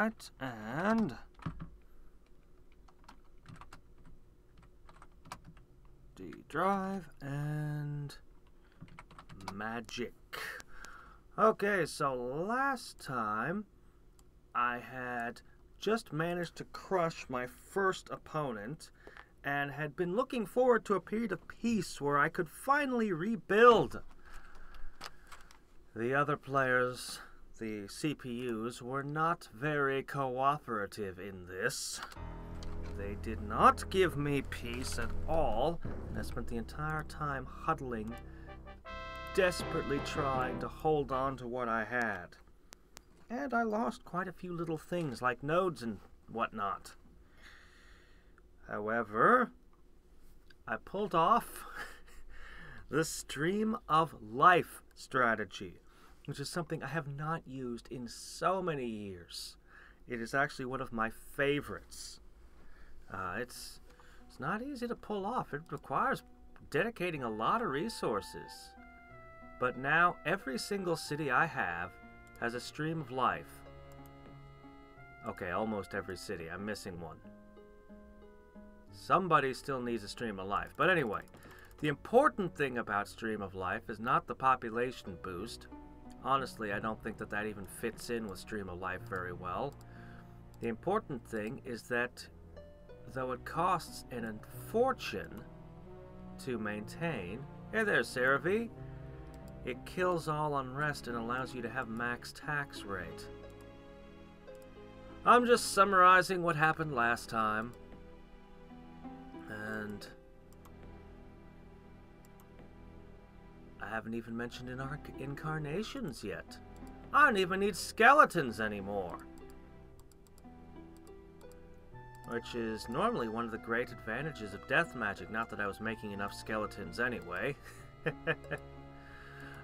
Alright, and... D drive and... magic. Okay, so last time I had just managed to crush my first opponent and had been looking forward to a period of peace where I could finally rebuild. The other players, the CPUs, were not very cooperative in this. They did not give me peace at all, and I spent the entire time huddling, desperately trying to hold on to what I had. And I lost quite a few little things like nodes and whatnot. However, I pulled off the Stream of Life strategy, which is something I have not used in so many years. It is actually one of my favorites. It's not easy to pull off. It requires dedicating a lot of resources. But now every single city I have has a Stream of Life. Okay, almost every city. I'm missing one. Somebody still needs a Stream of Life. But anyway, the important thing about Stream of Life is not the population boost. Honestly, I don't think that that even fits in with Stream of Life very well. The important thing is that though it costs a fortune to maintain, hey there, Sarah V, it kills all unrest and allows you to have max tax rate. I'm just summarizing what happened last time. And I haven't even mentioned incarnations yet. I don't even need skeletons anymore. Which is normally one of the great advantages of death magic. Not that I was making enough skeletons anyway.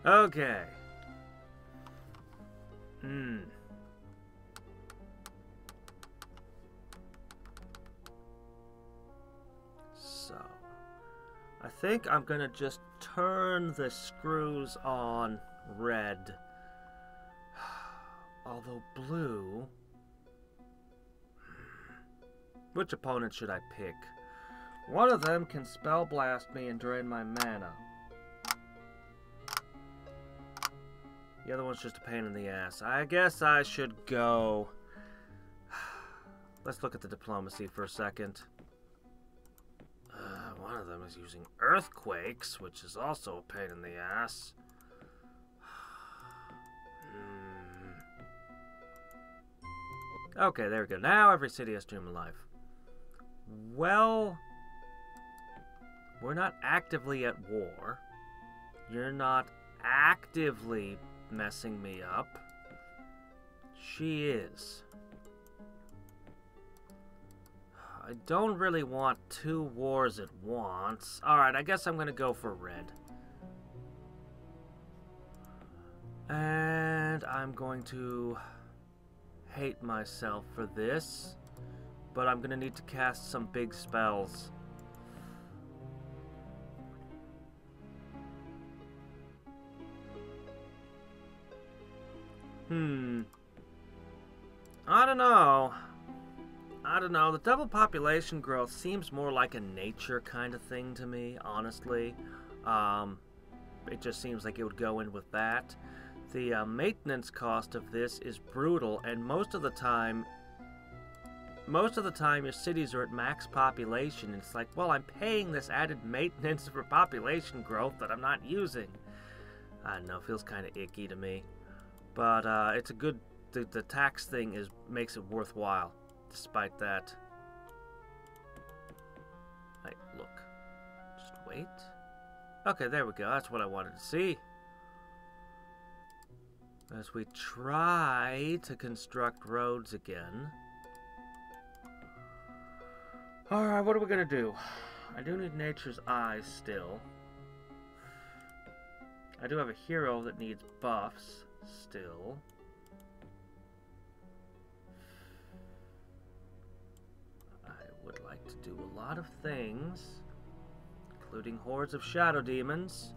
Okay. So, I think I'm gonna just turn the screws on red. Although blue... Which opponent should I pick? One of them can spell blast me and drain my mana. The other one's just a pain in the ass. I guess I should go... Let's look at the diplomacy for a second. One of them is using earthquakes, which is also a pain in the ass. Okay, there we go. Now every city has Stream of Life. Well, we're not actively at war. You're not actively messing me up. She is. I don't really want two wars at once. Alright, I guess I'm gonna go for red. And I'm going to hate myself for this. But I'm gonna need to cast some big spells. I don't know. The double population growth seems more like a nature kind of thing to me, honestly. It just seems like it would go in with that. The maintenance cost of this is brutal, and most of the time your cities are at max population. It's like, well, I'm paying this added maintenance for population growth that I'm not using. I don't know, feels kind of icky to me. But it's a good... The tax thing makes it worthwhile, despite that. Hey, look. Just wait. Okay, there we go. That's what I wanted to see. As we try to construct roads again. Alright, what are we gonna do? I do need Nature's Eyes still. I do have a hero that needs buffs still. I would like to do a lot of things, including hordes of shadow demons,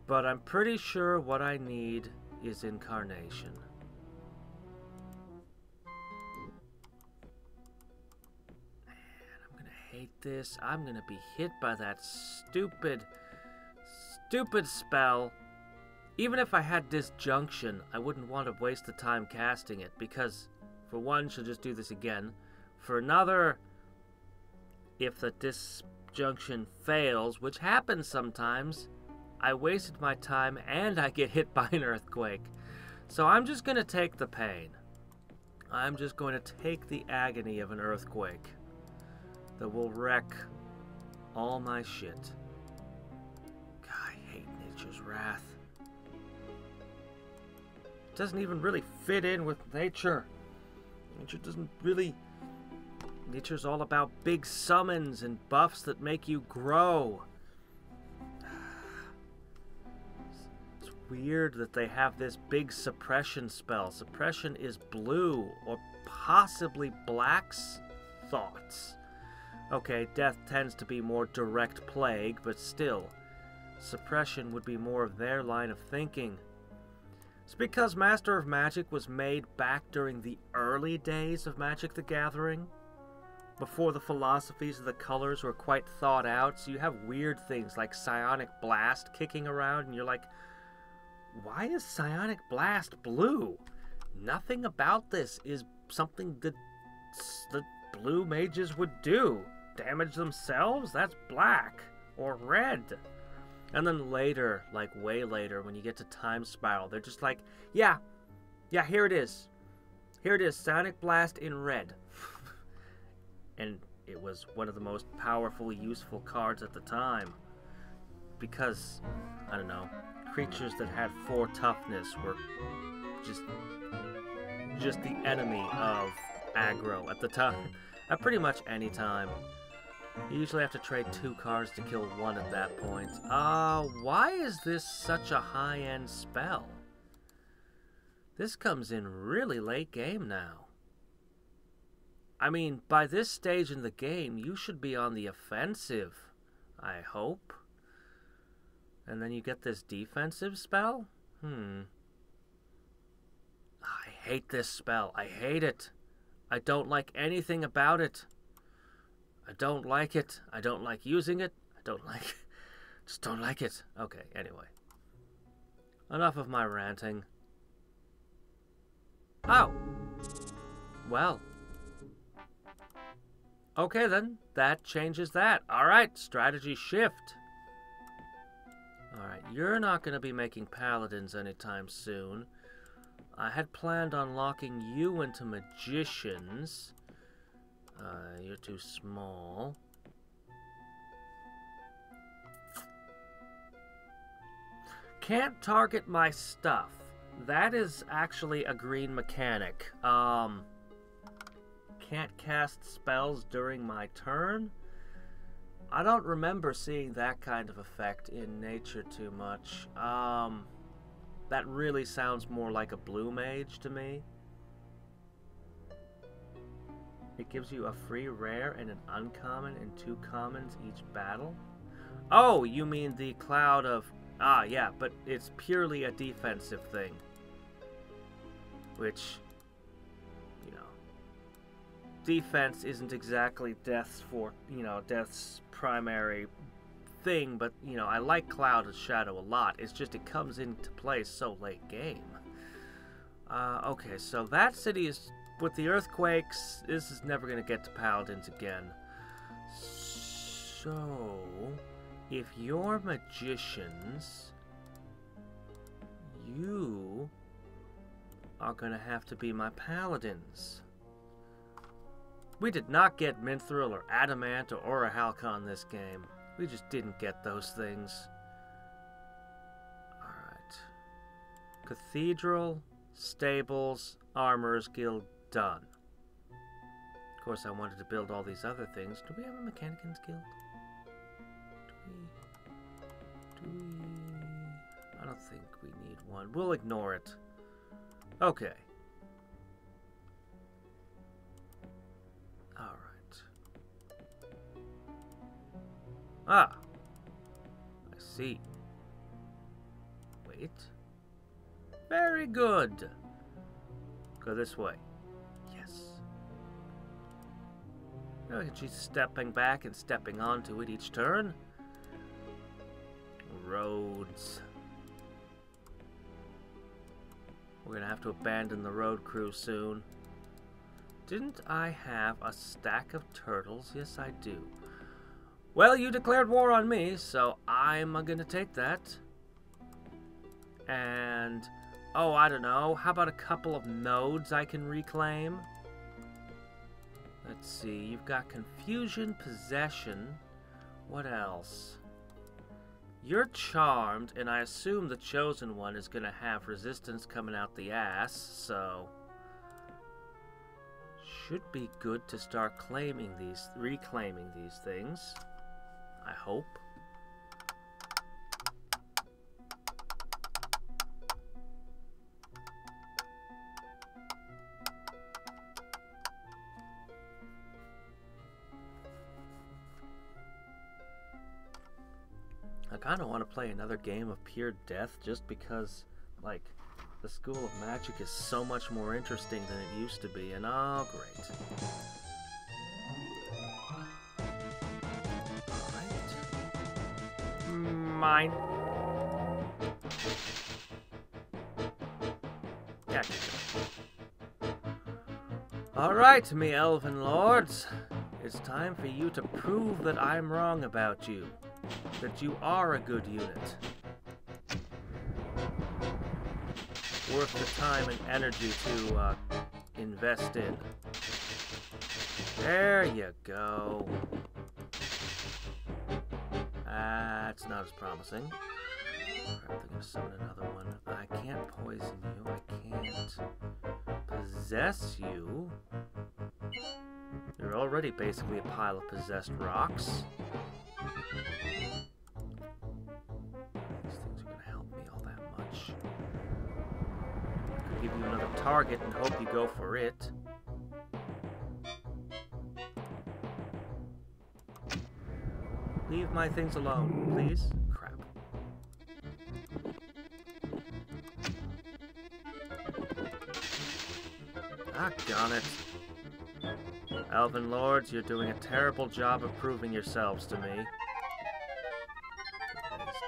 but I'm pretty sure what I need is incarnation. hate this. I'm gonna be hit by that stupid spell. Even if I had disjunction, I wouldn't want to waste the time casting it, because for one, she'll just do this again. For another, if the disjunction fails, which happens sometimes, I wasted my time and I get hit by an earthquake. So I'm just going to take the pain. I'm just going to take the agony of an earthquake that will wreck all my shit. God, I hate nature's wrath. It doesn't even really fit in with nature. Nature doesn't really... Nature's all about big summons and buffs that make you grow. It's weird that they have this big suppression spell. Suppression is blue, or possibly black's thoughts. Okay, death tends to be more direct plague, but still, suppression would be more of their line of thinking. It's because Master of Magic was made back during the early days of Magic the Gathering, before the philosophies of the colors were quite thought out, so you have weird things like Psionic Blast kicking around, and you're like, why is Psionic Blast blue? Nothing about this is something that blue mages would do. Damage themselves? That's black. Or red. And then later, like way later, when you get to Time Spiral, they're just like, yeah, here it is. Here it is, Psionic Blast in red. And it was one of the most powerful, useful cards at the time. Because, I don't know, creatures that had 4 toughness were just the enemy of aggro at the time. At pretty much any time. You usually have to trade 2 cards to kill 1 at that point. Why is this such a high-end spell? This comes in really late game now. I mean, by this stage in the game, you should be on the offensive, I hope. And then you get this defensive spell? I hate this spell. I hate it. I don't like anything about it. I don't like it. I don't like using it. I don't like it. Just don't like it. Okay, anyway. Enough of my ranting. Oh. Well. Okay then, that changes that. Alright, strategy shift. Alright, you're not going to be making paladins anytime soon. I had planned on locking you into magicians. You're too small. Can't target my stuff. That is actually a green mechanic. Can't cast spells during my turn. I don't remember seeing that kind of effect in nature too much. That really sounds more like a blue mage to me. It gives you a free rare and an uncommon and 2 commons each battle. Oh, you mean the cloud of... yeah, but it's purely a defensive thing. Which, you know... Defense isn't exactly Death's primary thing, but, you know, I like Cloud of Shadow a lot. It's just it comes into play so late game. Okay, so that city is... With the earthquakes, this is never going to get to paladins again. So, if you're magicians, you are going to have to be my paladins. We did not get Mithril or Adamant or Orichalcon this game. We just didn't get those things. Alright. Cathedral, Stables, Armorers Guild, done. Of course, I wanted to build all these other things. Do we have a Mechanicans Guild? Do we? I don't think we need one. We'll ignore it. Okay. Alright. I see. Wait. Very good. Go this way. Oh, she's stepping back and stepping onto it each turn. Roads. We're gonna have to abandon the road crew soon. Didn't I have a stack of turtles? Yes, I do. Well, you declared war on me, so I'm gonna take that. And, oh, I don't know. How about a couple of nodes I can reclaim? Let's see. You've got confusion, possession. What else? You're charmed, and I assume the chosen one is gonna have resistance coming out the ass, so should be good to start reclaiming these things. I hope. I kind of want to play another game of pure death just because, like, the School of Magic is so much more interesting than it used to be, and oh, great. Alright. Mine. Yeah. Alright, me elven lords. It's time for you to prove that I'm wrong about you. That you are a good unit. Worth the time and energy to invest in. There you go. That's not as promising. Crap, they're gonna summon another one. I can't poison you. I can't possess you. You're already basically a pile of possessed rocks. Give you another target and hope you go for it. Leave my things alone, please. Crap. Doggone it. Elven Lords, you're doing a terrible job of proving yourselves to me. He's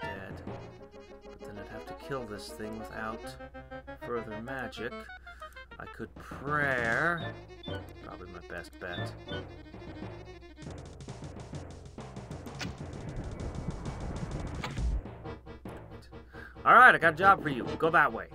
dead. But then I'd have to kill this thing without further magic. I could prayer. Probably my best bet. Alright, I got a job for you. Go that way.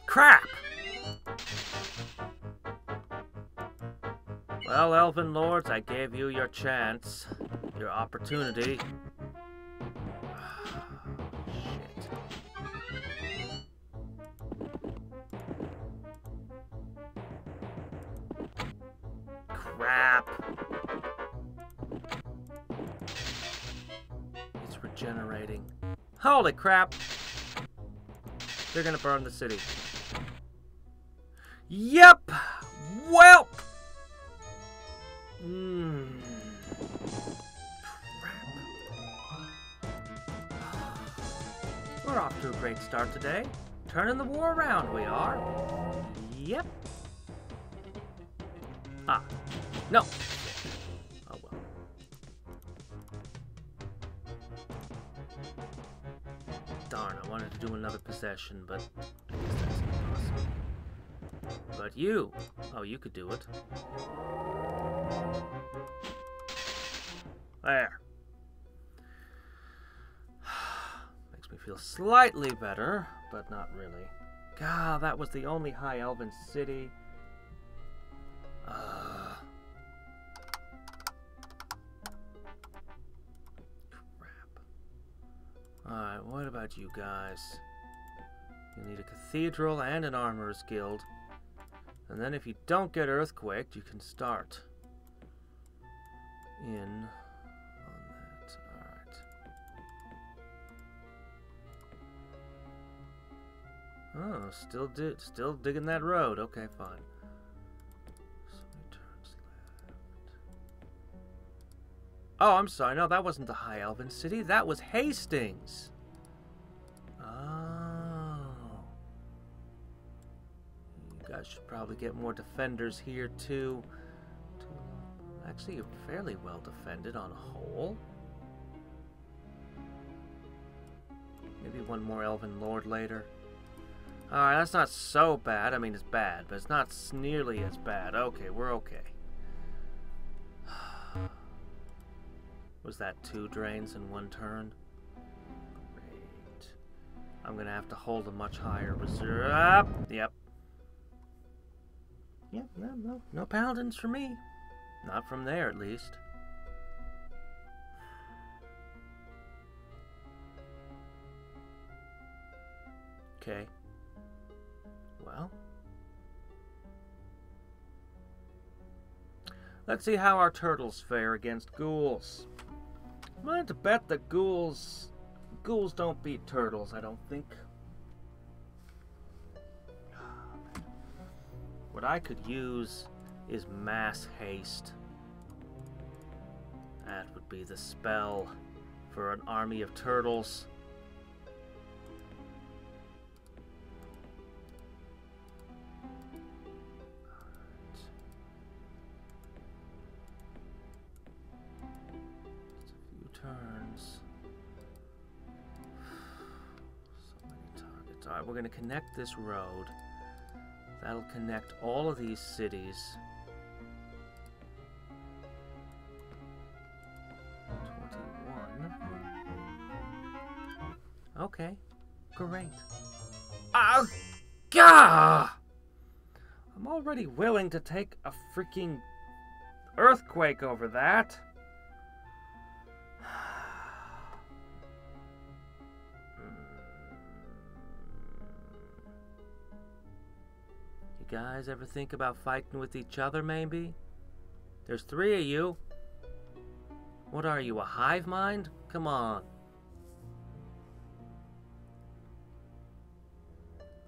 Crap! Well, Elven Lords, I gave you your chance, your opportunity. Shit. Crap! It's regenerating. Holy crap! They're gonna burn the city. Yep! Well! Crap. We're off to a great start today. Turning the war around, we are. Yep. Ah. No. Oh well. Darn, I wanted to do another possession, but I guess that's impossible. But you, oh, you could do it. There. Makes me feel slightly better, but not really. God, that was the only high elven city. Crap. Alright, what about you guys? You need a cathedral and an armorer's guild. And then if you don't get earthquaked, you can start in on that. Alright. Oh, still digging that road. Okay, fine. So many turns left. Oh, I'm sorry. No, that wasn't the High Elven City. That was Hastings. Oh. You guys should probably get more defenders here, too. Actually, you're fairly well defended on a whole. Maybe one more Elven Lord later. Alright, that's not so bad. I mean, it's bad, but it's not nearly as bad. Okay, we're okay. Was that 2 drains in 1 turn? Great. I'm gonna have to hold a much higher reserve. Yep. Yep, no paladins for me. Not from there, at least. Okay. Well. Let's see how our turtles fare against ghouls. I'm willing to bet that ghouls don't beat turtles, I don't think. What I could use is mass haste. That would be the spell for an army of turtles. Turns. So many targets. Alright, we're going to connect this road. That'll connect all of these cities. 21. Okay, great. Oh, gah! I'm already willing to take a freaking earthquake over that. Guys ever think about fighting with each other, maybe? There's 3 of you. What are you, a hive mind? Come on.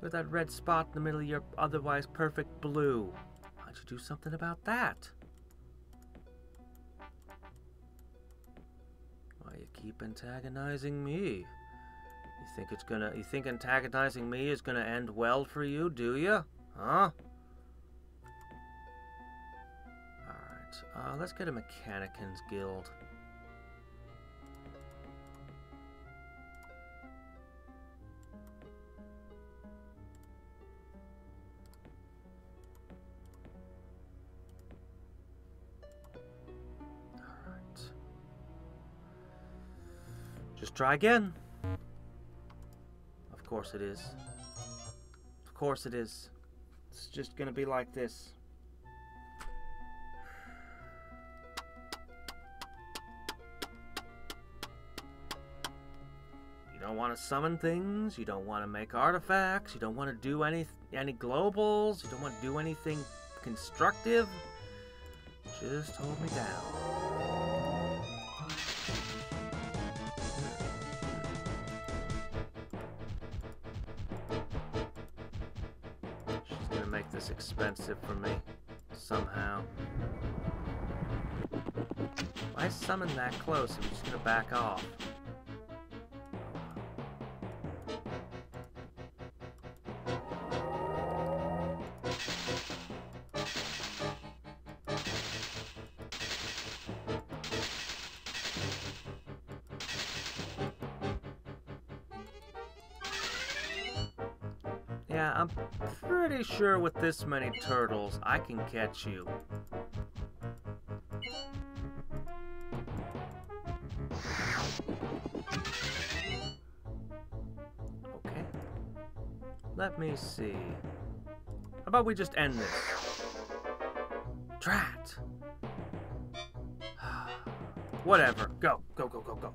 Look at that red spot in the middle of your otherwise perfect blue. Why don't you do something about that? Why you keep antagonizing me? You think antagonizing me is gonna end well for you, do you? Huh? Alright, let's get a Mechanicans Guild. Alright. Just try again. Of course it is. Of course it is. It's just gonna be like this. You don't want to summon things. You don't want to make artifacts. You don't want to do any globals. You don't want to do anything constructive. Just hold me down. Make this expensive for me somehow. Why summon that close? I'm just gonna back off. Yeah, I'm pretty sure with this many turtles, I can catch you. Okay. Let me see. How about we just end this? Drat! Whatever. Go. Go, go, go, go.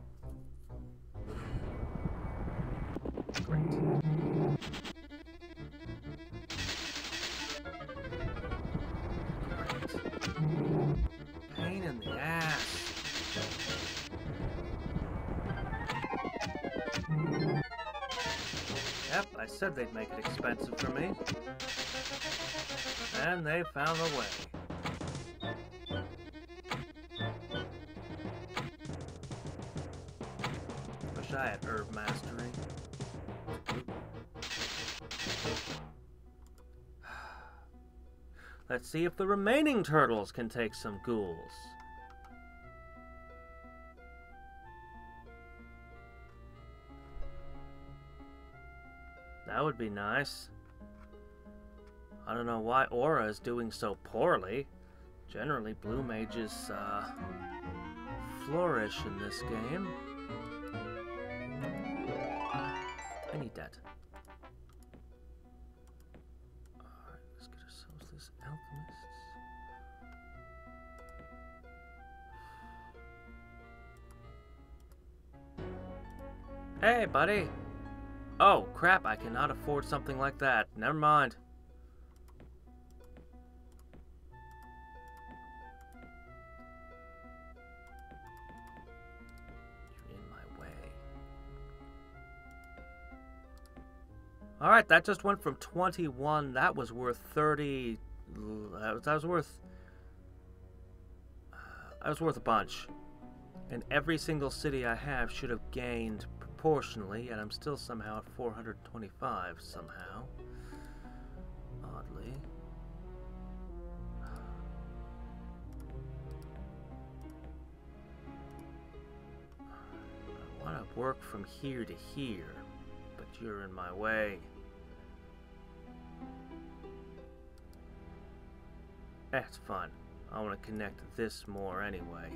Great. Pain in the ass. Yep, I said they'd make it expensive for me. And they found a way. Wish I had herb mastery. Let's see if the remaining turtles can take some ghouls. That would be nice. I don't know why Aura is doing so poorly. Generally, blue mages flourish in this game. I need that. Alright, let's get ourselves this alchemists. Hey, buddy! Oh, crap, I cannot afford something like that. Never mind. You're in my way. Alright, that just went from 21. That was worth 30. That was worth a bunch. And every single city I have should have gained proportionally, and I'm still somehow at 425 somehow. Oddly. I want to work from here to here, but you're in my way. That's fun. I want to connect this more anyway.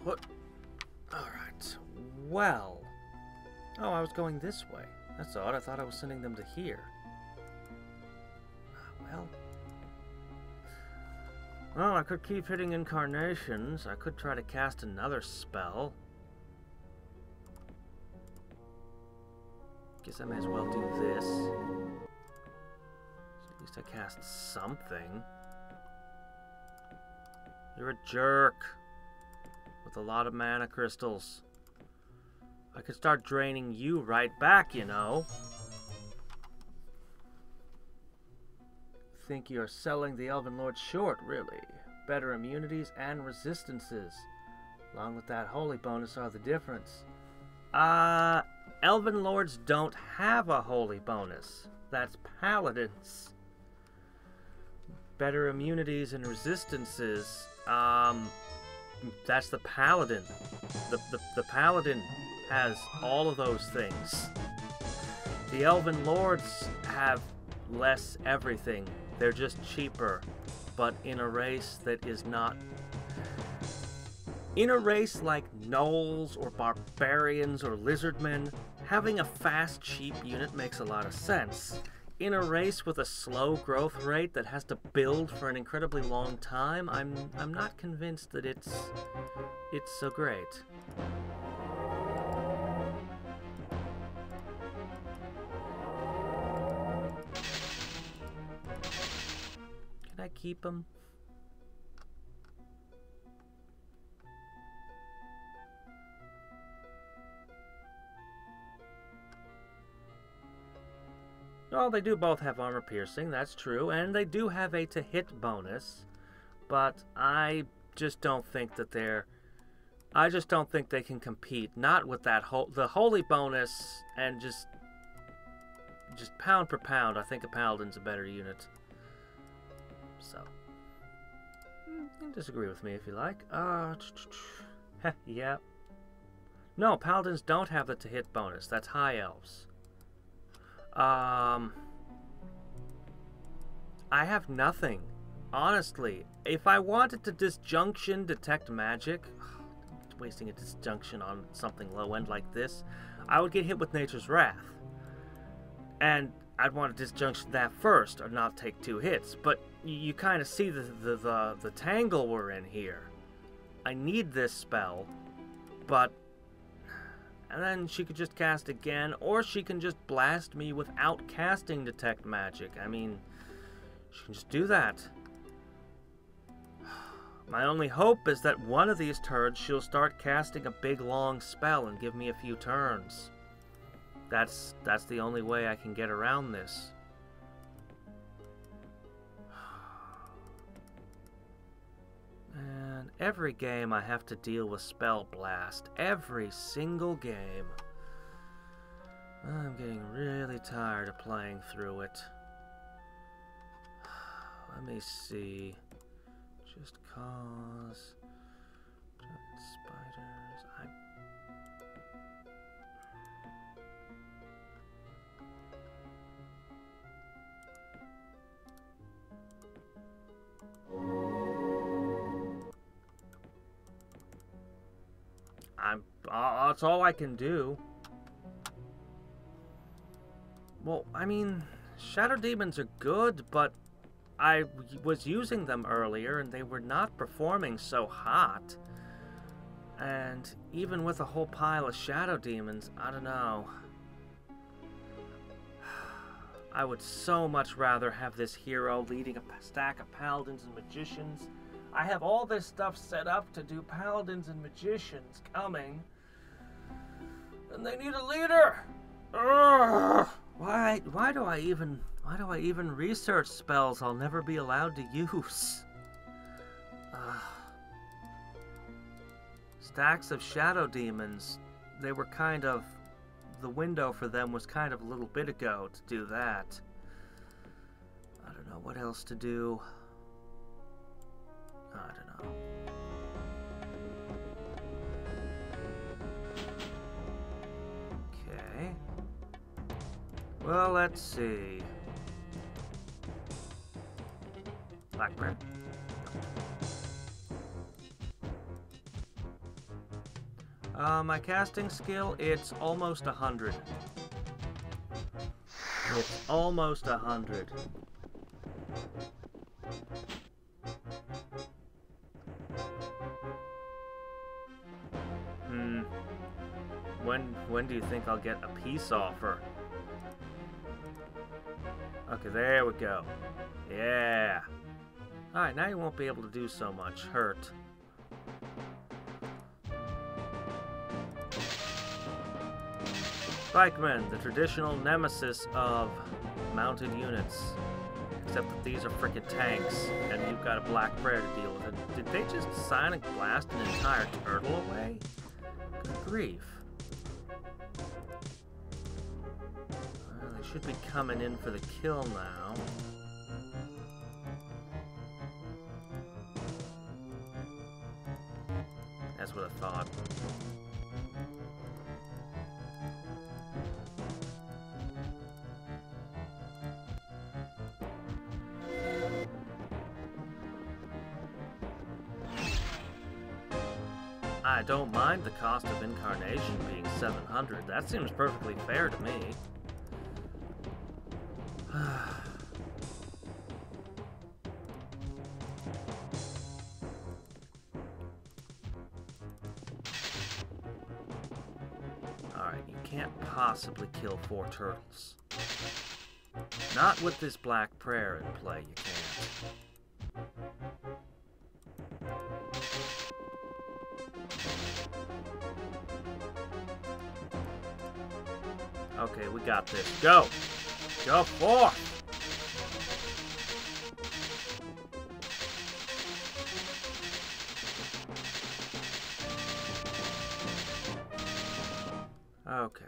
What? Alright. Well. Oh, I was going this way. That's odd. I thought I was sending them to here. Well. Well, I could keep hitting incarnations. I could try to cast another spell. Guess I may as well do this. So at least I cast something. You're a jerk. With a lot of mana crystals. I could start draining you right back, you know. Think you're selling the Elven Lord short, really. Better immunities and resistances. Along with that holy bonus are the difference. Elven Lords don't have a holy bonus. That's paladins. Better immunities and resistances. That's the paladin. The paladin has all of those things. The Elven Lords have less everything. They're just cheaper, but in a race that is not... In a race like Gnolls or Barbarians or Lizardmen, having a fast, cheap unit makes a lot of sense. In a race with a slow growth rate that has to build for an incredibly long time, I'm not convinced that it's so great. Can I keep him? Well, they do both have armor piercing, that's true, and they do have a to-hit bonus, but I just don't think that I just don't think they can compete. Not with that the holy bonus, and just pound per pound, I think a paladin's a better unit. So, you can disagree with me if you like. Yeah. No, paladins don't have the to-hit bonus. That's high elves. I have nothing. Honestly, if I wanted to disjunction detect magic, wasting a disjunction on something low end like this, I would get hit with Nature's Wrath. And I'd want to disjunction that first, or not take 2 hits. But you kind of see the tangle we're in here. I need this spell, but... And then she could just cast again, or she can just blast me without casting Detect Magic. I mean, she can just do that. My only hope is that one of these turns she'll start casting a big long spell and give me a few turns. That's the only way I can get around this. And every game I have to deal with Spell Blast. Every single game. I'm getting really tired of playing through it. Let me see. Just cause spiders. That's all I can do. Well, I mean, Shadow Demons are good, but I was using them earlier and they were not performing so hot. And even with a whole pile of Shadow Demons, I don't know. I would so much rather have this hero leading a stack of Paladins and Magicians. I have all this stuff set up to do Paladins and Magicians coming. And they need a leader! Ugh. Why do I even research spells I'll never be allowed to use? Stacks of Shadow Demons, they were kind of... The window for them was kind of a little bit ago to do that. I don't know what else to do. I don't know. Okay. Well, let's see. Blackbird. My casting skill, it's almost 100. It's almost 100. When do you think I'll get a peace offer? Okay, there we go. Yeah. Alright, now you won't be able to do so much hurt. Spikemen, the traditional nemesis of mounted units. Except that these are frickin' tanks, and you've got a black prayer to deal with. And did they just sonic blast an entire turtle away? Good grief. Well, they should be coming in for the kill now. That's what I thought. I don't mind the cost of incarnation being 700. That seems perfectly fair to me. Alright, you can't possibly kill 4 turtles. Not with this Black Prayer in play, you can't. Okay, we got this. Go! Go forth! Okay.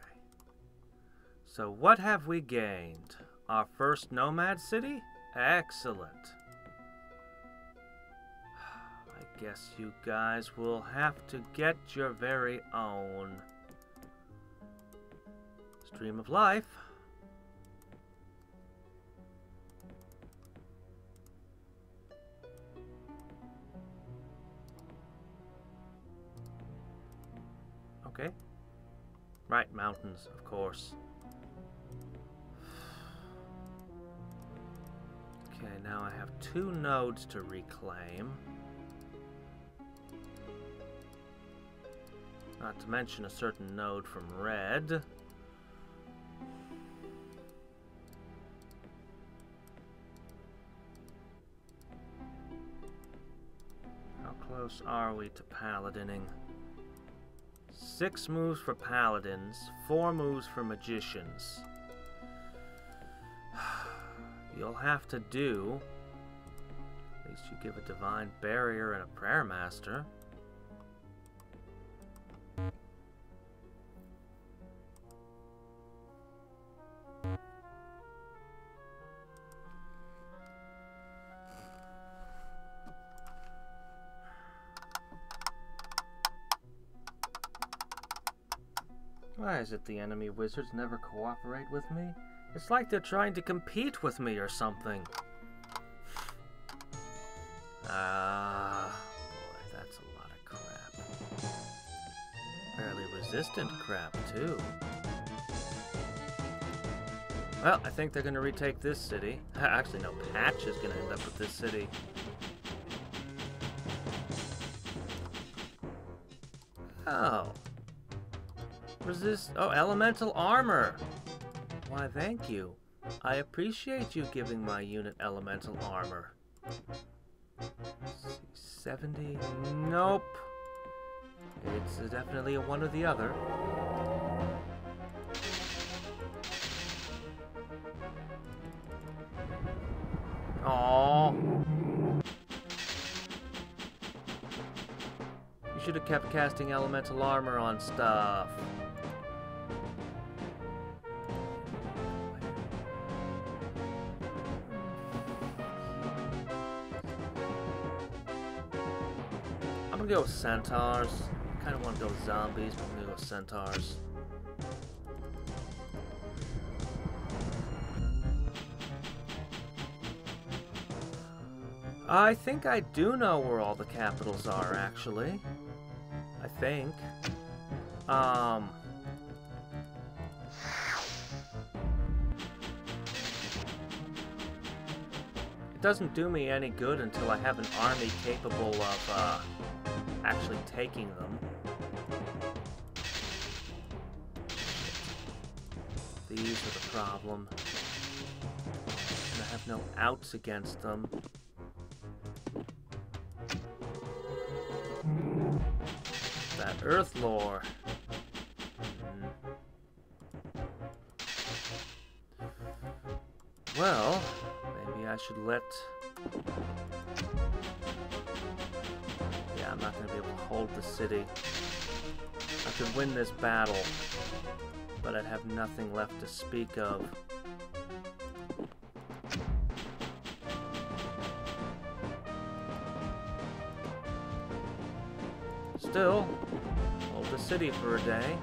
So what have we gained? Our first nomad city? Excellent. I guess you guys will have to get your very own Stream of Life. Okay. Right, mountains, of course. Okay, now I have 2 nodes to reclaim. Not to mention a certain node from red. close are we to paladining? 6 moves for paladins, 4 moves for magicians. You'll have to do... At least you give a divine barrier and a prayer master. Why is it the enemy wizards never cooperate with me? It's like they're trying to compete with me or something. Boy, that's a lot of crap. Fairly resistant crap, too. Well, I think they're going to retake this city. Actually, no, Patch is going to end up with this city. Oh. Oh, elemental armor. Why, thank you. I appreciate you giving my unit elemental armor. 70? Nope. It's definitely a one or the other. Aww. You should have kept casting elemental armor on stuff. I'm gonna go with centaurs. I kind of want to go with zombies, but I'm gonna go with centaurs. I think I do know where all the capitals are, actually. I think. It doesn't do me any good until I have an army capable of, actually taking them. These are the problem. And I have no outs against them. That Earth lore. Well, maybe I should let... Yeah, I'm not going to be able to hold the city. I could win this battle, but I'd have nothing left to speak of. Still, hold the city for a day.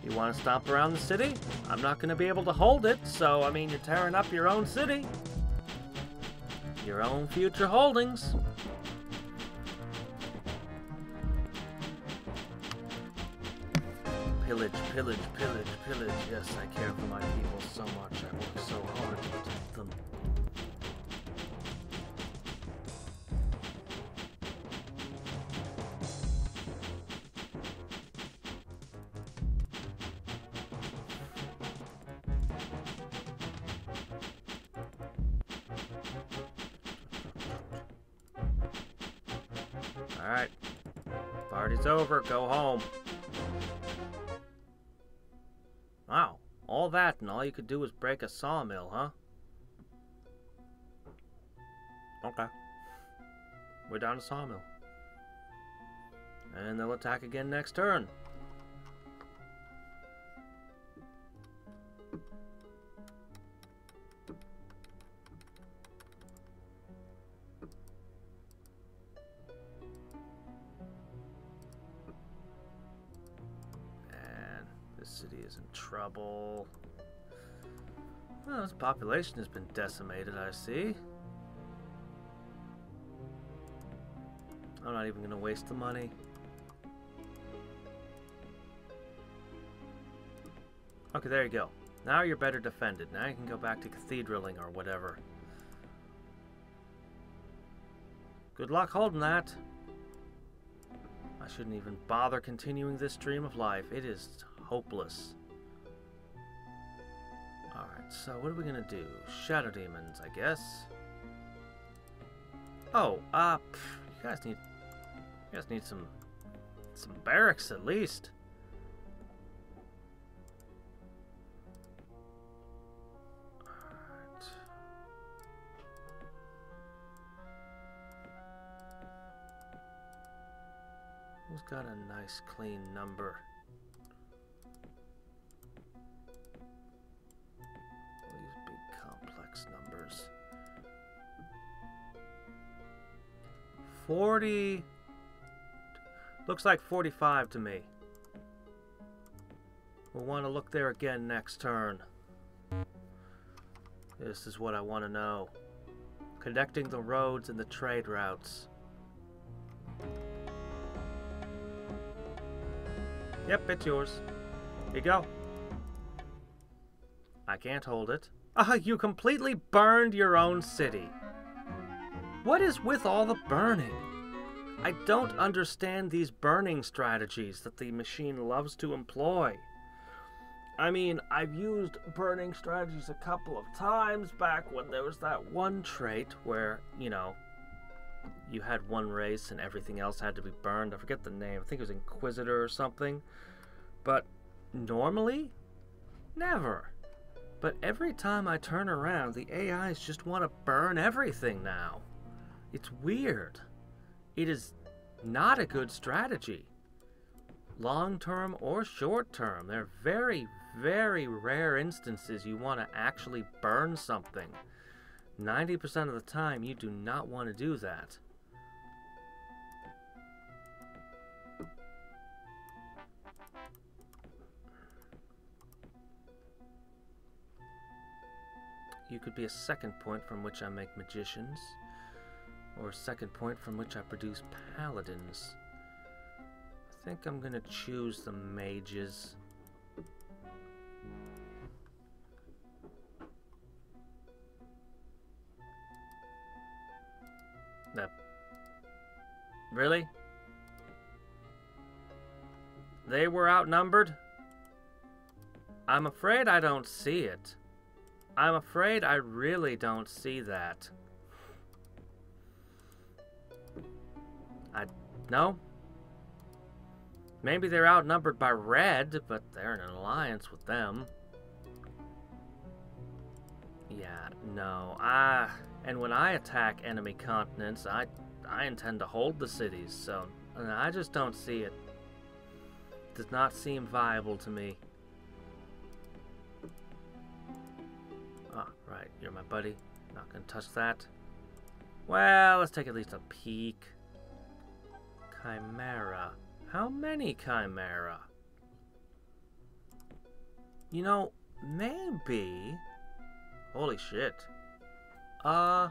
You want to stomp around the city? I'm not going to be able to hold it, so, I mean, you're tearing up your own city. Your own future holdings. Pillage, pillage, pillage, pillage. Yes, I care for my people so much. I work so hard to protect them. Alright. Party's over. Go home. Wow. All that and all you could do was break a sawmill, huh? Okay. We're down to sawmill. And they'll attack again next turn. City is in trouble. Well, its population has been decimated, I see. I'm not even going to waste the money. Okay, there you go. Now you're better defended. Now you can go back to cathedraling or whatever. Good luck holding that. I shouldn't even bother continuing this stream of life. It is hopeless. Alright, so what are we gonna do? Shadow demons, I guess. Oh, you guys need some barracks at least. Alright. Who's got a nice clean number? These big complex numbers. 40. Looks like 45 to me. We'll want to look there again next turn. This is what I want to know. Connecting the roads and the trade routes. Yep, it's yours. Here you go. I can't hold it. Ah, you completely burned your own city. What is with all the burning? I don't understand these burning strategies that the machine loves to employ. I mean, I've used burning strategies a couple of times back when there was that one trait where, you know, you had one race and everything else had to be burned. I forget the name. I think it was Inquisitor or something. But normally, never. But every time I turn around, the AIs just want to burn everything now. It's weird. It is not a good strategy. Long-term or short-term. There are very, very rare instances you want to actually burn something. 90% of the time, you do not want to do that. You could be a second point from which I make magicians, or a second point from which I produce paladins. I think I'm gonna choose the mages. Really? They were outnumbered? I'm afraid I don't see it. I'm afraid I really don't see that. No? Maybe they're outnumbered by red, but they're in an alliance with them. Yeah, no. And when I attack enemy continents, I intend to hold the cities, so I just don't see it. Does not seem viable to me. Ah, right, you're my buddy. Not gonna touch that. Well, let's take at least a peek. Chimera. How many Chimera? You know, maybe... Holy shit. I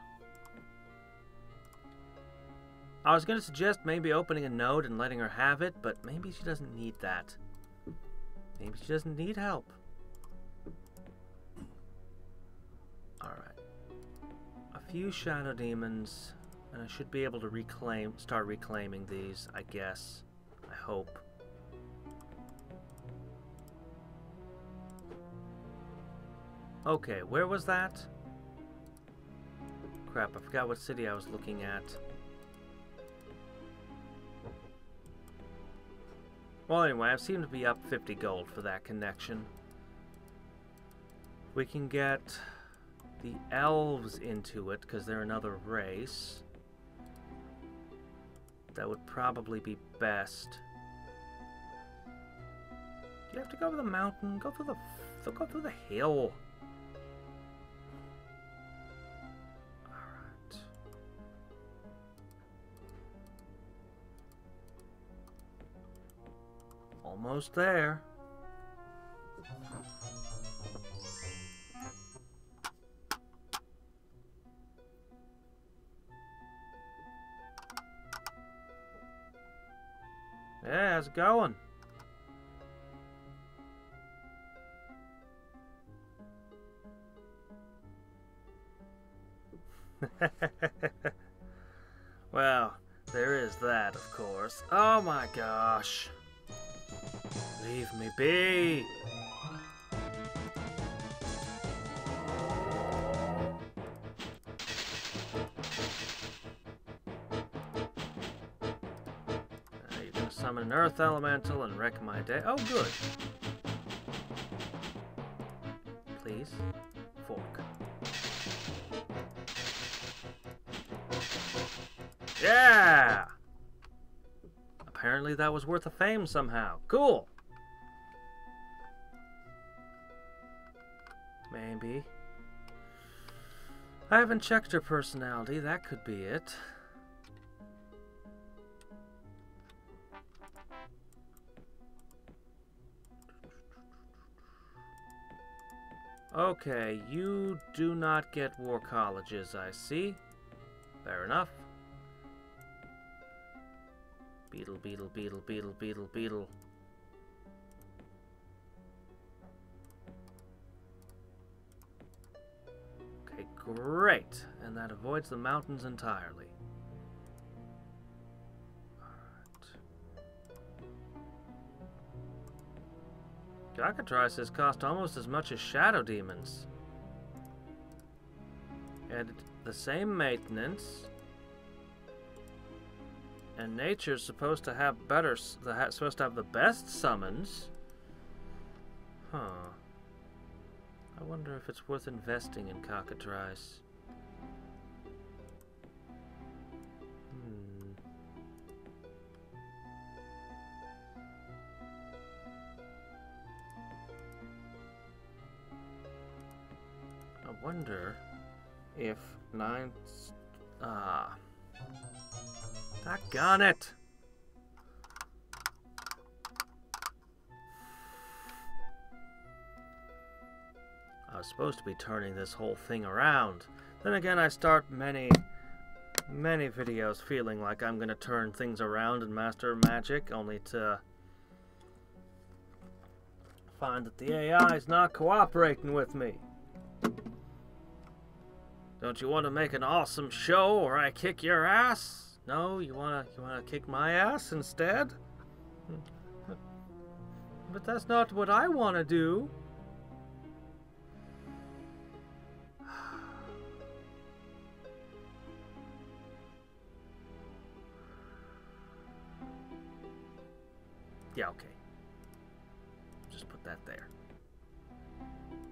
was gonna suggest maybe opening a node and letting her have it, but maybe she doesn't need that. Maybe she doesn't need help. Alright. A few shadow demons, and I should be able to start reclaiming these, I guess. I hope. Okay, where was that? Crap, I forgot what city I was looking at. Well, anyway, I seem to be up 50 gold for that connection. We can get the elves into it, because they're another race. That would probably be best. Do you have to go over the mountain? Go through the hill. Alright. Almost there. Yeah, how's it going? Well, there is that, of course. Oh my gosh. Leave me be. You're gonna summon an earth elemental and wreck my day. Oh, good. Please. Fork. Yeah! Apparently that was worth a fame somehow. Cool! Maybe. I haven't checked her personality. That could be it. Okay, you do not get war colleges, I see. Fair enough. Beetle, beetle, beetle, beetle, beetle, beetle. Okay, great. And that avoids the mountains entirely. Cockatrices cost almost as much as shadow demons. And the same maintenance. And nature's supposed to have better, supposed to have the best summons. Huh. I wonder if it's worth investing in cockatrice. I wonder if doggone it! I was supposed to be turning this whole thing around. Then again, I start many videos feeling like I'm gonna turn things around in Master of Magic, only to find that the AI is not cooperating with me. Don't you want to make an awesome show or I kick your ass? No, you wanna kick my ass instead? But that's not what I want to do. Yeah, okay. Just put that there.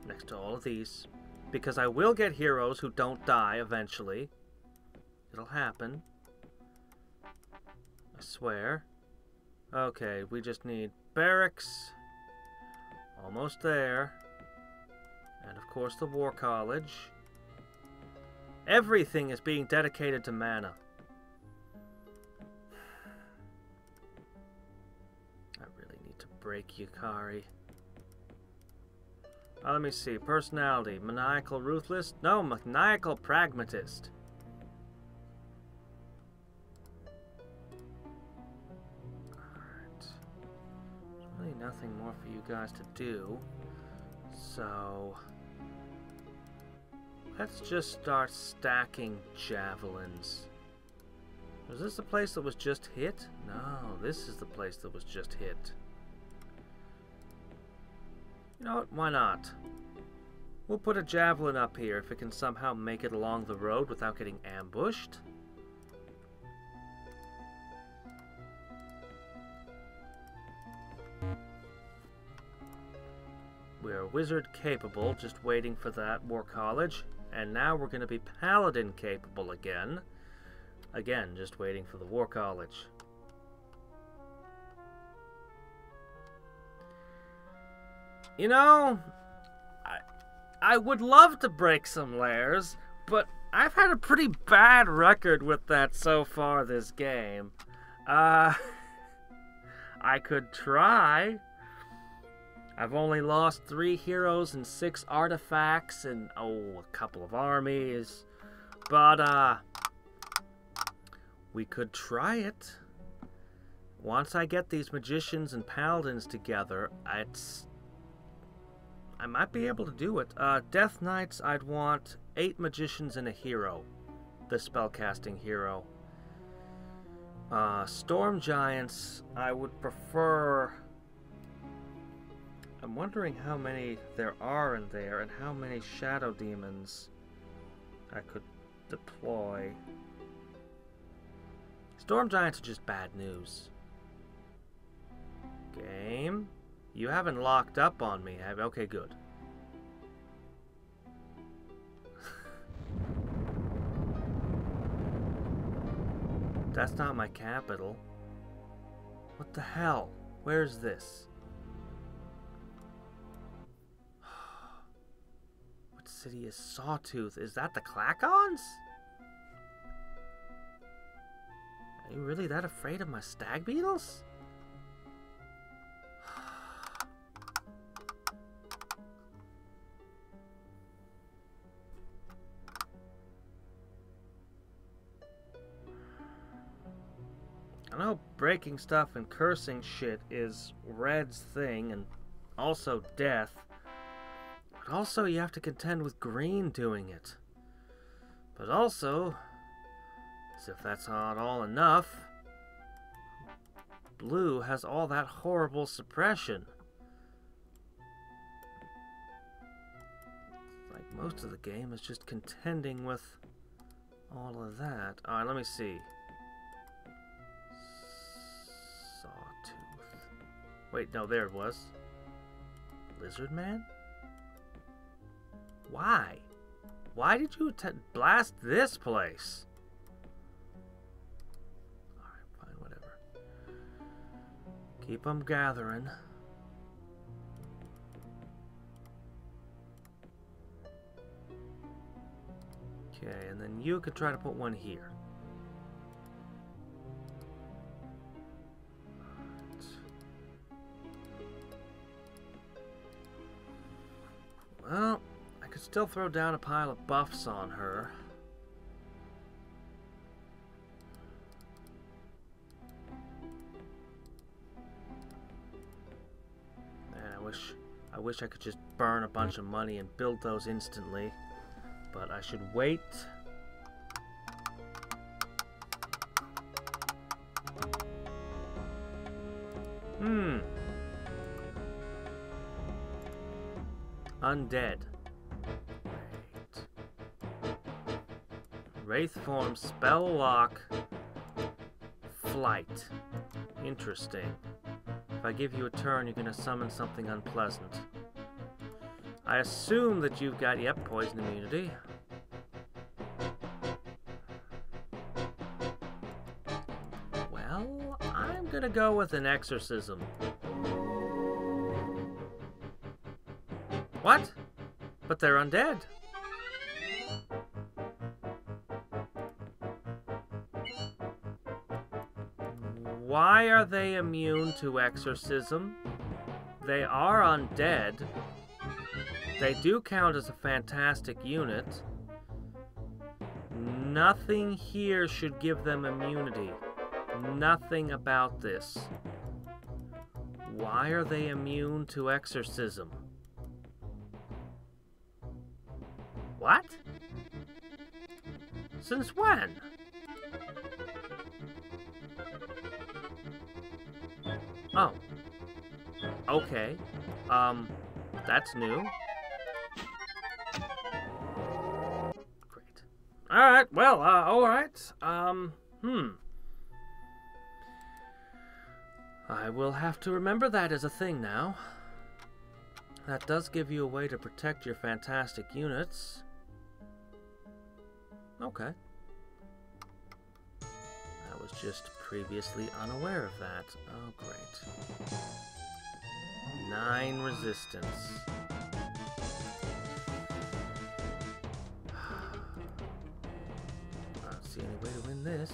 Next to all of these. Because I will get heroes who don't die eventually. It'll happen. I swear. Okay, we just need barracks. Almost there. And of course the War College. Everything is being dedicated to mana. I really need to break Yukari. Let me see. Personality. Maniacal ruthless? No, maniacal pragmatist. Alright. There's really nothing more for you guys to do. So let's just start stacking javelins. Was this the place that was just hit? No, this is the place that was just hit. You know what? Why not? We'll put a javelin up here if it can somehow make it along the road without getting ambushed. We're wizard capable, just waiting for that War College. And now we're going to be paladin capable again. Again, just waiting for the War College. You know, I would love to break some lairs, but I've had a pretty bad record with that so far this game. I could try. I've only lost 3 heroes and 6 artifacts and, a couple of armies. But, we could try it. Once I get these magicians and paladins together, I might be able to do it. Death Knights, I'd want 8 magicians and a hero. The spellcasting hero. Storm giants, I would prefer... I'm wondering how many there are in there and how many shadow demons I could deploy. Storm giants are just bad news. Game? You haven't locked up on me, have you? Okay, good. That's not my capital. What the hell? Where's this? What city is Sawtooth? Is that the Clacons? Are you really that afraid of my stag beetles? I know breaking stuff and cursing shit is Red's thing, and also death. But also you have to contend with Green doing it. But also, as if that's not all enough, Blue has all that horrible suppression. Like most of the game is just contending with all of that. Alright, let me see. Wait, no, there it was. Lizard Man? Why? Why did you blast this place? Alright, fine, whatever. Keep them gathering. Okay, and then you could try to put one here. Well, I could still throw down a pile of buffs on her. Man, I wish I could just burn a bunch of money and build those instantly. But I should wait. Undead. Great. Wraith form, spell lock, flight. Interesting. If I give you a turn, you're gonna summon something unpleasant. I assume that you've got, yep, poison immunity. Well, I'm gonna go with an exorcism. What? But they're undead. Why are they immune to exorcism? They are undead. They do count as a fantastic unit. Nothing here should give them immunity. Nothing about this. Why are they immune to exorcism? What? Since when? Oh. Okay. That's new. Great. Alright, well, alright. I will have to remember that as a thing now. That does give you a way to protect your fantastic units. Okay. I was just previously unaware of that. Oh, great. 9 resistance. I don't see any way to win this.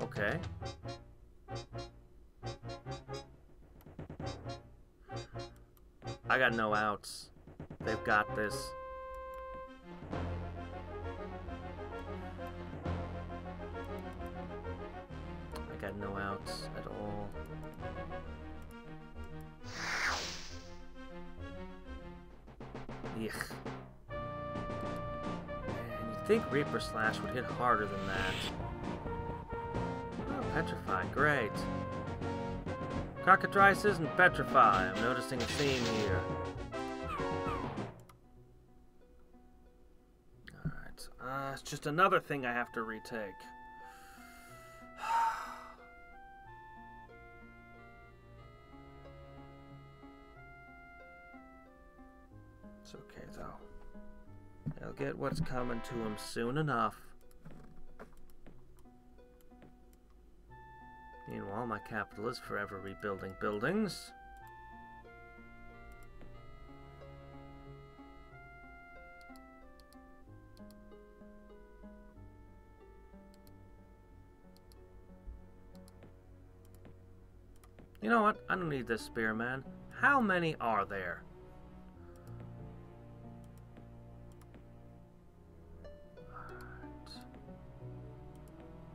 Okay. I got no outs. They've got this. I got no outs at all. Yuck. And you'd think Reaper Slash would hit harder than that. Oh, Petrify, great. Cockatrice isn't Petrify. I'm noticing a theme here. Alright, it's just another thing I have to retake. It's okay, though. He'll get what's coming to him soon enough. Meanwhile, my capital is forever rebuilding buildings. You know what? I don't need this spearman. How many are there?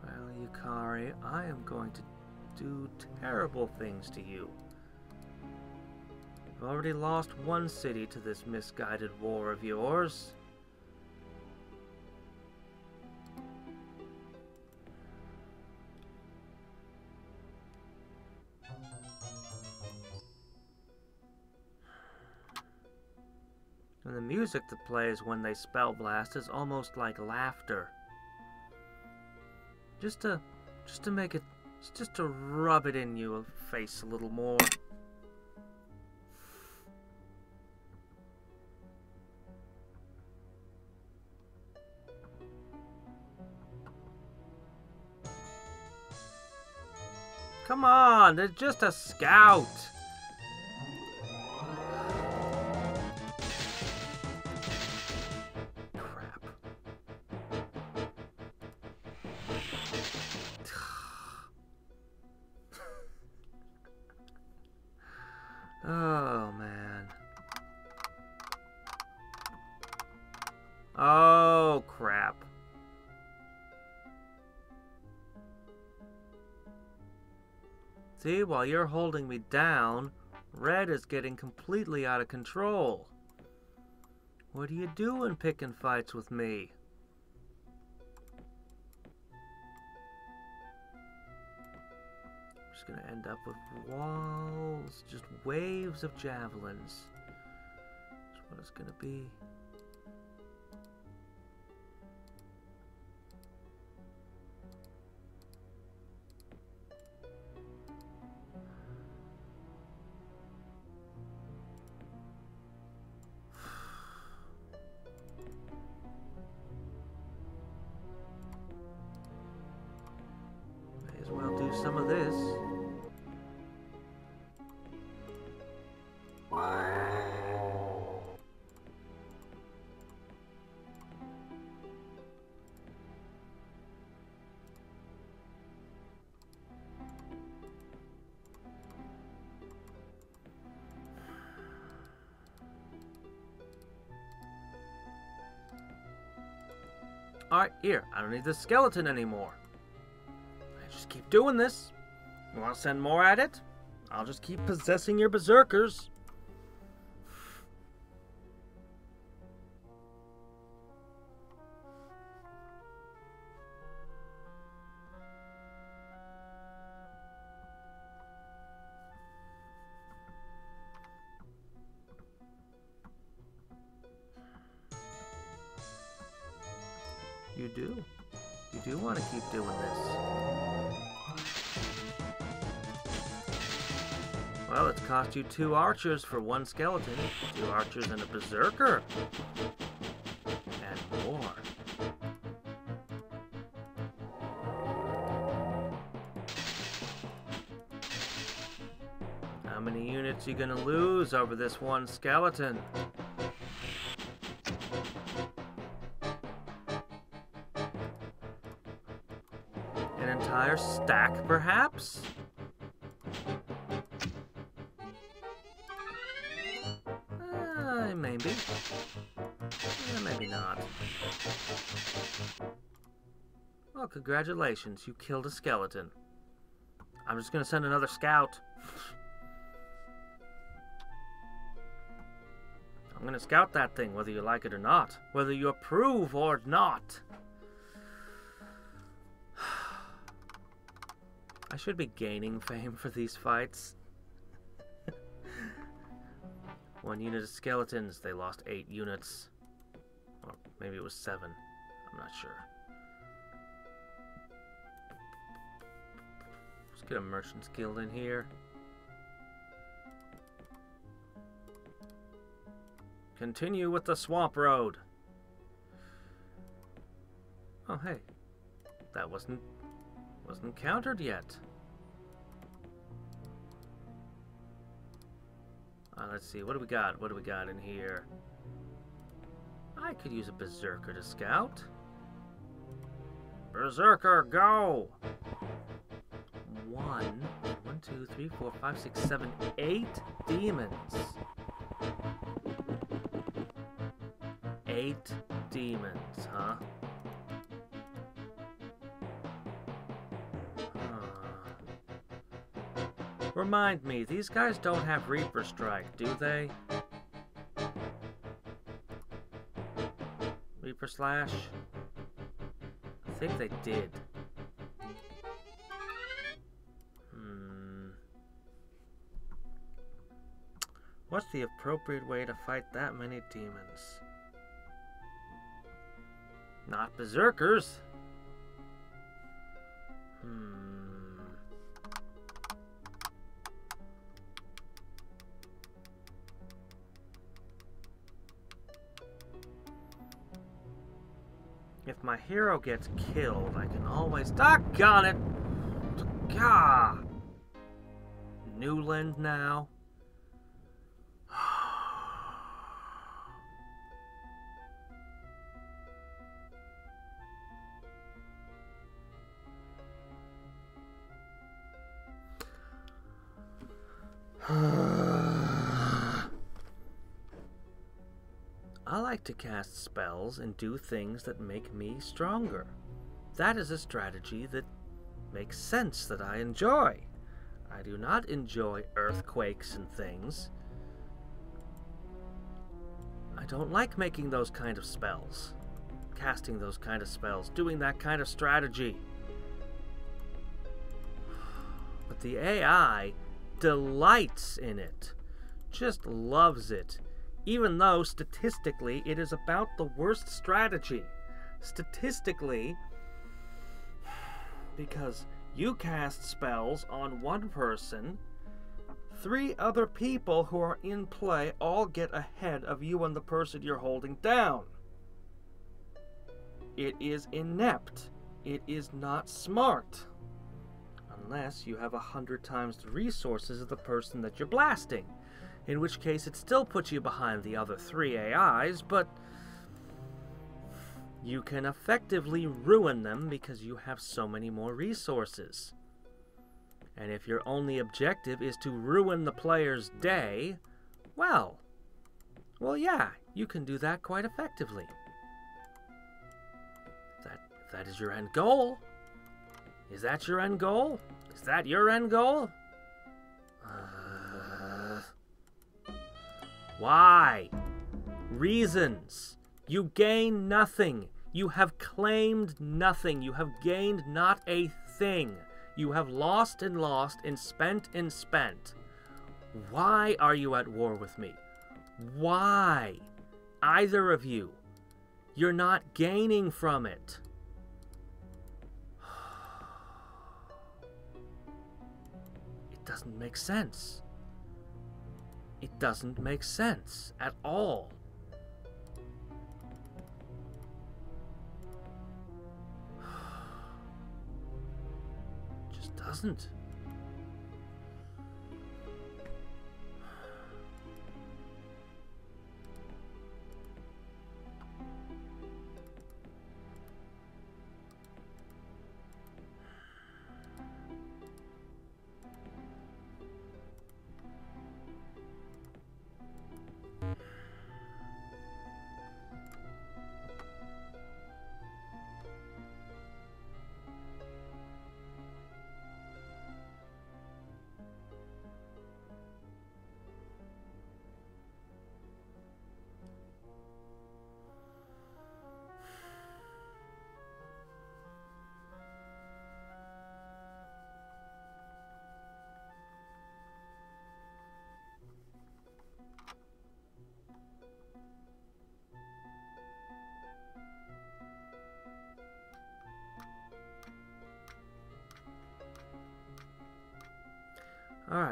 Well, Yukari, I am going to do terrible things to you. You've already lost one city to this misguided war of yours. And the music that plays when they spell blast is almost like laughter. Just to make it, just to rub it in your face a little more. Come on, they're just a scout. Oh, man. Oh, crap. See, while you're holding me down, Red is getting completely out of control. What are you doing picking fights with me? Just gonna end up with walls, just waves of javelins. That's what it's gonna be. May as well do some of this. Alright, here. I don't need the skeleton anymore. I just keep doing this. You want to send more at it? I'll just keep possessing your berserkers. You do. You do want to keep doing this. Well, it's cost you 2 archers for 1 skeleton, 2 archers and a berserker. And more. How many units are you gonna lose over this 1 skeleton? An entire stack, perhaps? Maybe. Maybe not. Well, congratulations. You killed a skeleton. I'm just gonna send another scout. I'm gonna scout that thing, whether you like it or not. Whether you approve or not. I should be gaining fame for these fights. 1 unit of skeletons. They lost 8 units. Or maybe it was 7. I'm not sure. Let's get a merchant's guild in here. Continue with the swamp road. Oh, hey. That wasn't countered yet. Let's see. What do we got? What do we got in here? I could use a berserker to scout. Berserker, go! 1, 2, 3, 4, 5, 6, 7, 8 demons. 8 demons, huh? Remind me, these guys don't have Reaper Strike, do they? Reaper Slash? I think they did. What's the appropriate way to fight that many demons? Not berserkers. If my hero gets killed, I can always... Doggone it! Gah! Newland now. I like to cast spells and do things that make me stronger. That is a strategy that makes sense, that I enjoy. I do not enjoy earthquakes and things. I don't like making those kind of spells, casting those kind of spells, doing that kind of strategy. But the AI delights in it, just loves it. Even though, statistically, it is about the worst strategy. Statistically, because you cast spells on one person, 3 other people who are in play all get ahead of you and the person you're holding down. It is inept. It is not smart. Unless you have 100 times the resources of the person that you're blasting. In which case, it still puts you behind the other 3 AIs, but you can effectively ruin them because you have so many more resources. And if your only objective is to ruin the player's day, well, yeah, you can do that quite effectively. If that is your end goal. Is that your end goal? Is that your end goal? Why? Reasons. You gain nothing. You have claimed nothing. You have gained not a thing. You have lost and lost and spent and spent. Why are you at war with me? Why? Either of you. You're not gaining from it. It doesn't make sense. It doesn't make sense at all. It just doesn't.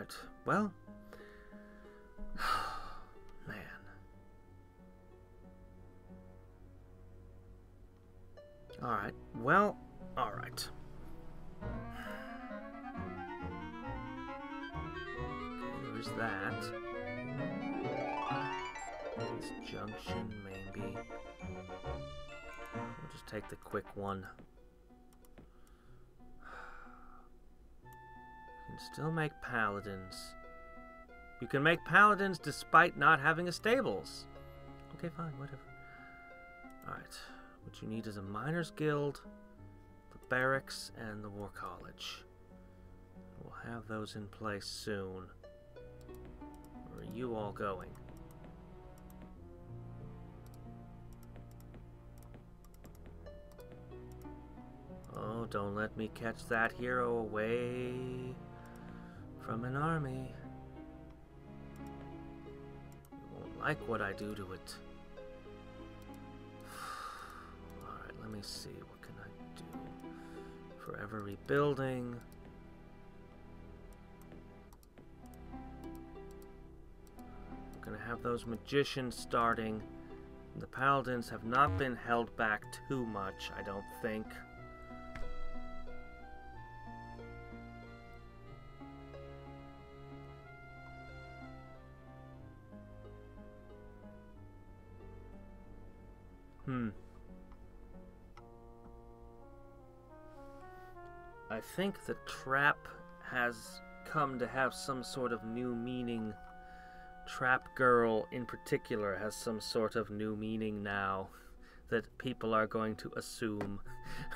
Alright, well. Man. Alright, well, alright. Okay, there's that. This junction, maybe. We'll just take the quick one. You can still make paladins. You can make paladins despite not having a stables. Okay, fine, whatever. Alright. What you need is a miners' guild, the barracks, and the war college. We'll have those in place soon. Where are you all going? Oh, don't let me catch that hero away from an army. You won't like what I do to it. Alright, let me see. What can I do? Forever rebuilding. I'm gonna have those magicians starting. The paladins have not been held back too much, I don't think. I think the trap has come to have some sort of new meaning. Trap girl, in particular, has some sort of new meaning now that people are going to assume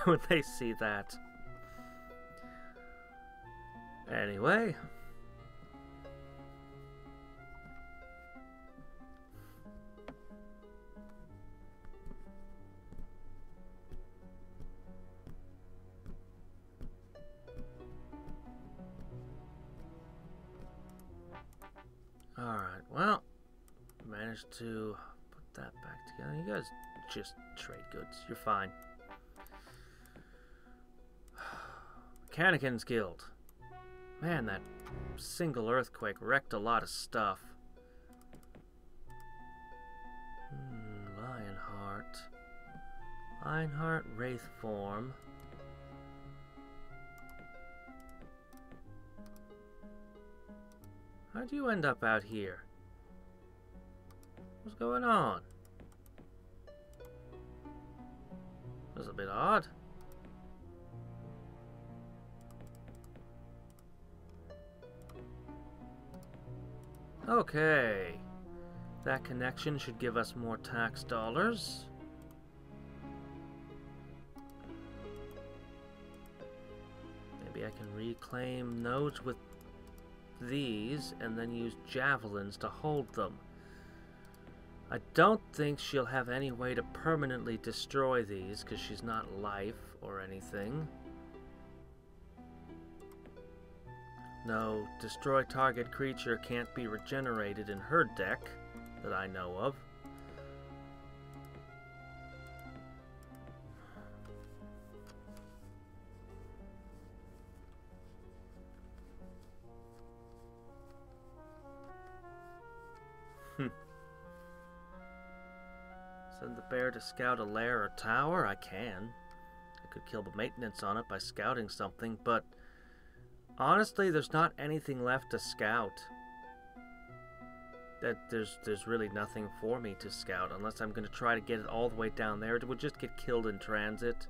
when they see that. Anyway. Alright, well, managed to put that back together. You guys just trade goods. You're fine. Mechanican's Guild. Man, that single earthquake wrecked a lot of stuff. Lionheart. Lionheart, Wraith form. How'd you end up out here? What's going on? That's a bit odd. Okay. That connection should give us more tax dollars. Maybe I can reclaim nodes with these and then use javelins to hold them. I don't think she'll have any way to permanently destroy these because she's not life or anything. No, destroy target creature can't be regenerated in her deck that I know of. Send the bear to scout a lair or tower? I can. I could kill the maintenance on it by scouting something, but honestly, there's not anything left to scout. There's really nothing for me to scout unless I'm going to try to get it all the way down there. It would just get killed in transit,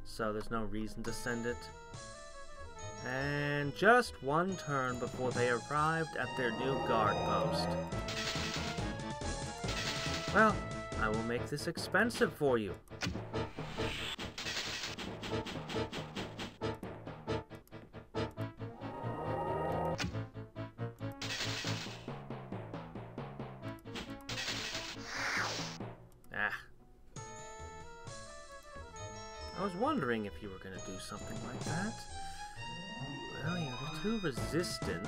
so there's no reason to send it. And just one turn before they arrived at their new guard post. Well, I will make this expensive for you. I was wondering if you were going to do something like that. Well, you're too resistant.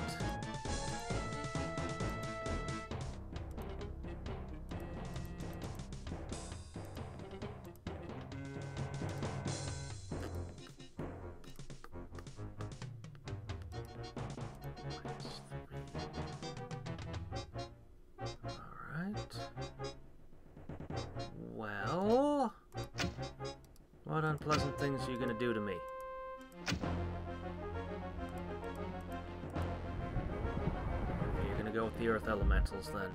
unpleasant things are you gonna do to me? You're gonna go with the earth elementals then.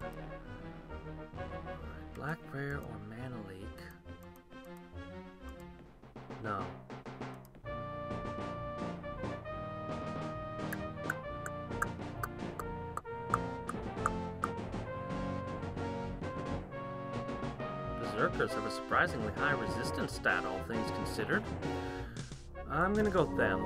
Alright, Black Prayer or Mana Leak? No. Berserkers have a surprisingly high resistance stat, all things considered. I'm gonna go with them.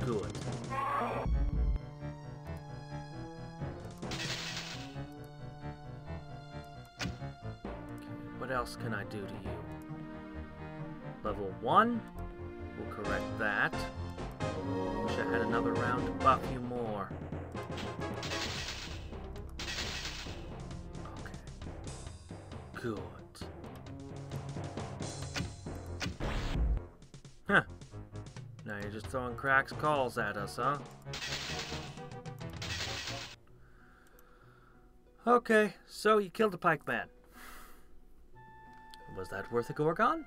Good. Okay, what else can I do to you? Level 1. We'll correct that. Wish I had another round to buff you more. Okay. Good. Huh. Now you're just throwing cracks calls at us, huh? Okay, so you killed a pikeman. Was that worth a Gorgon?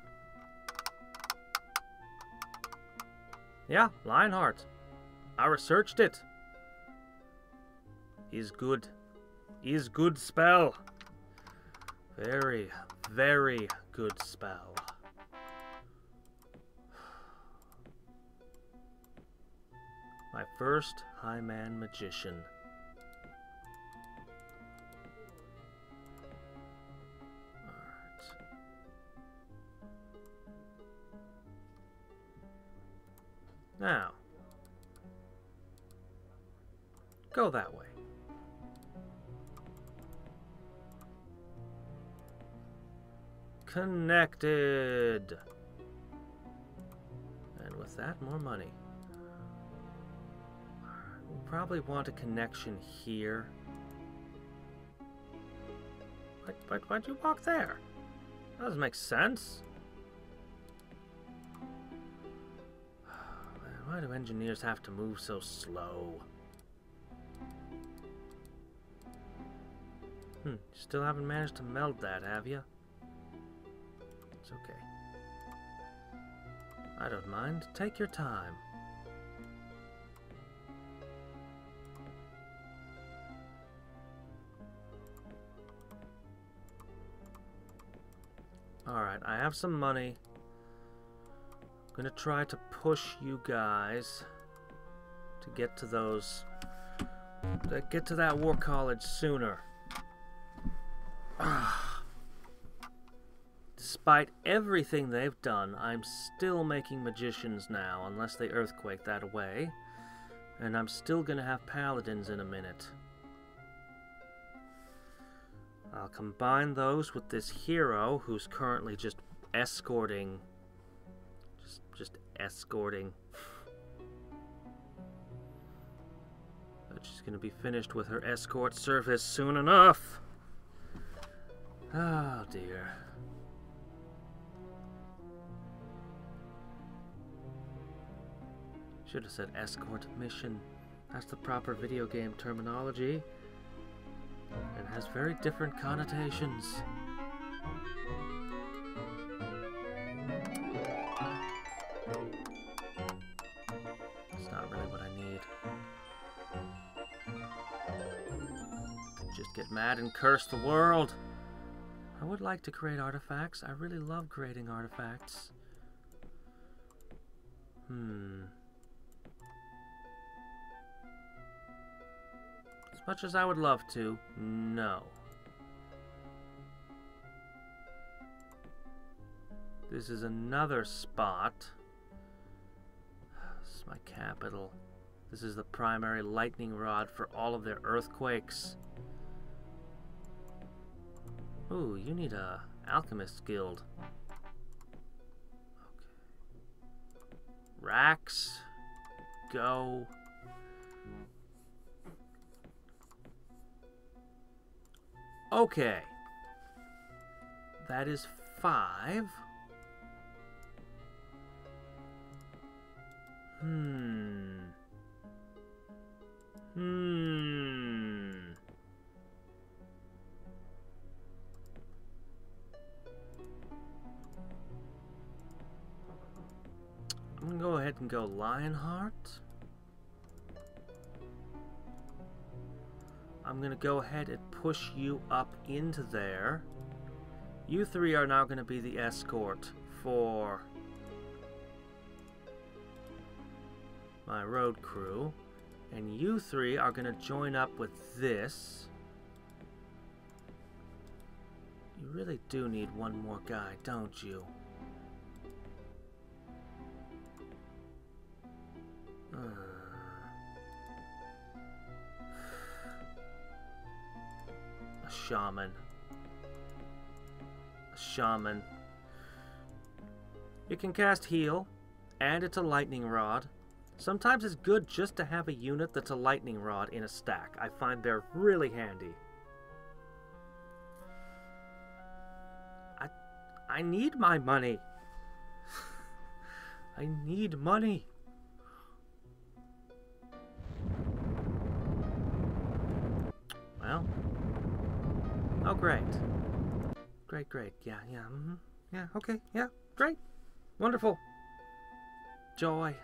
Yeah, Lionheart. I researched it. He's good. He's good spell. Very, very good spell. My first High-Man Magician. Now, go that way. Connected. And with that, more money. We'll probably want a connection here. Why'd you walk there? That doesn't make sense. Why do engineers have to move so slow? Still haven't managed to meld that, have you? It's okay. I don't mind. Take your time. Alright, I have some money. I'm gonna try to push you guys to get to those, to get to that war college sooner. Despite everything they've done, I'm still making magicians now, unless they earthquake that away. And I'm still gonna have paladins in a minute. I'll combine those with this hero who's currently just escorting. Just escorting. But she's gonna be finished with her escort service soon enough. Oh dear. Should have said escort mission. That's the proper video game terminology. It has very different connotations. It's not really what I need. Just get mad and curse the world. I would like to create artifacts. I really love creating artifacts. As much as I would love to, no. This is another spot. This is my capital. This is the primary lightning rod for all of their earthquakes. Ooh, you need a alchemist guild. Okay. Racks. Go. Okay. That is 5. I'm gonna go ahead and go Lionheart. I'm gonna go ahead and push you up into there. You three are now gonna be the escort for my road crew. And you three are gonna join up with this. You really do need one more guy, don't you? A shaman. A shaman. You can cast heal, and it's a lightning rod. Sometimes it's good just to have a unit that's a lightning rod in a stack. I find they're really handy. I need my money. I need money. Well. Oh, great. Great, great. Yeah, yeah. Mm-hmm. Yeah, okay. Yeah, great. Wonderful. Joy.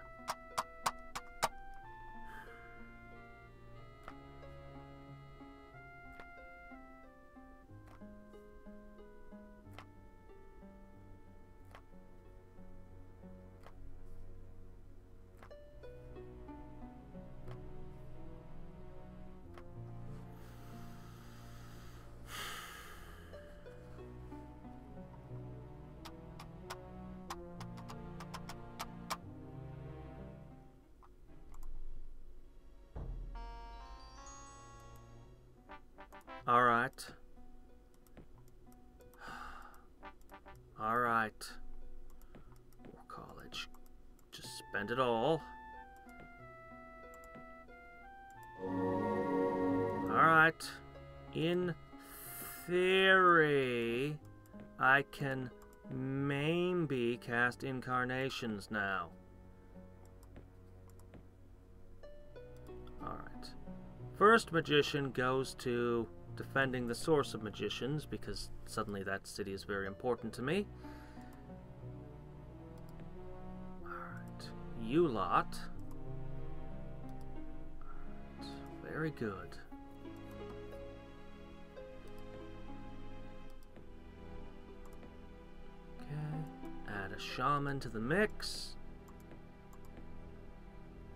Alright. Alright. War college. Just spend it all. Alright. In theory, I can maybe cast incarnations now. Alright. First magician goes to defending the source of magicians, because suddenly that city is very important to me. Alright. You lot. Alright. Very good. Okay. Add a shaman to the mix.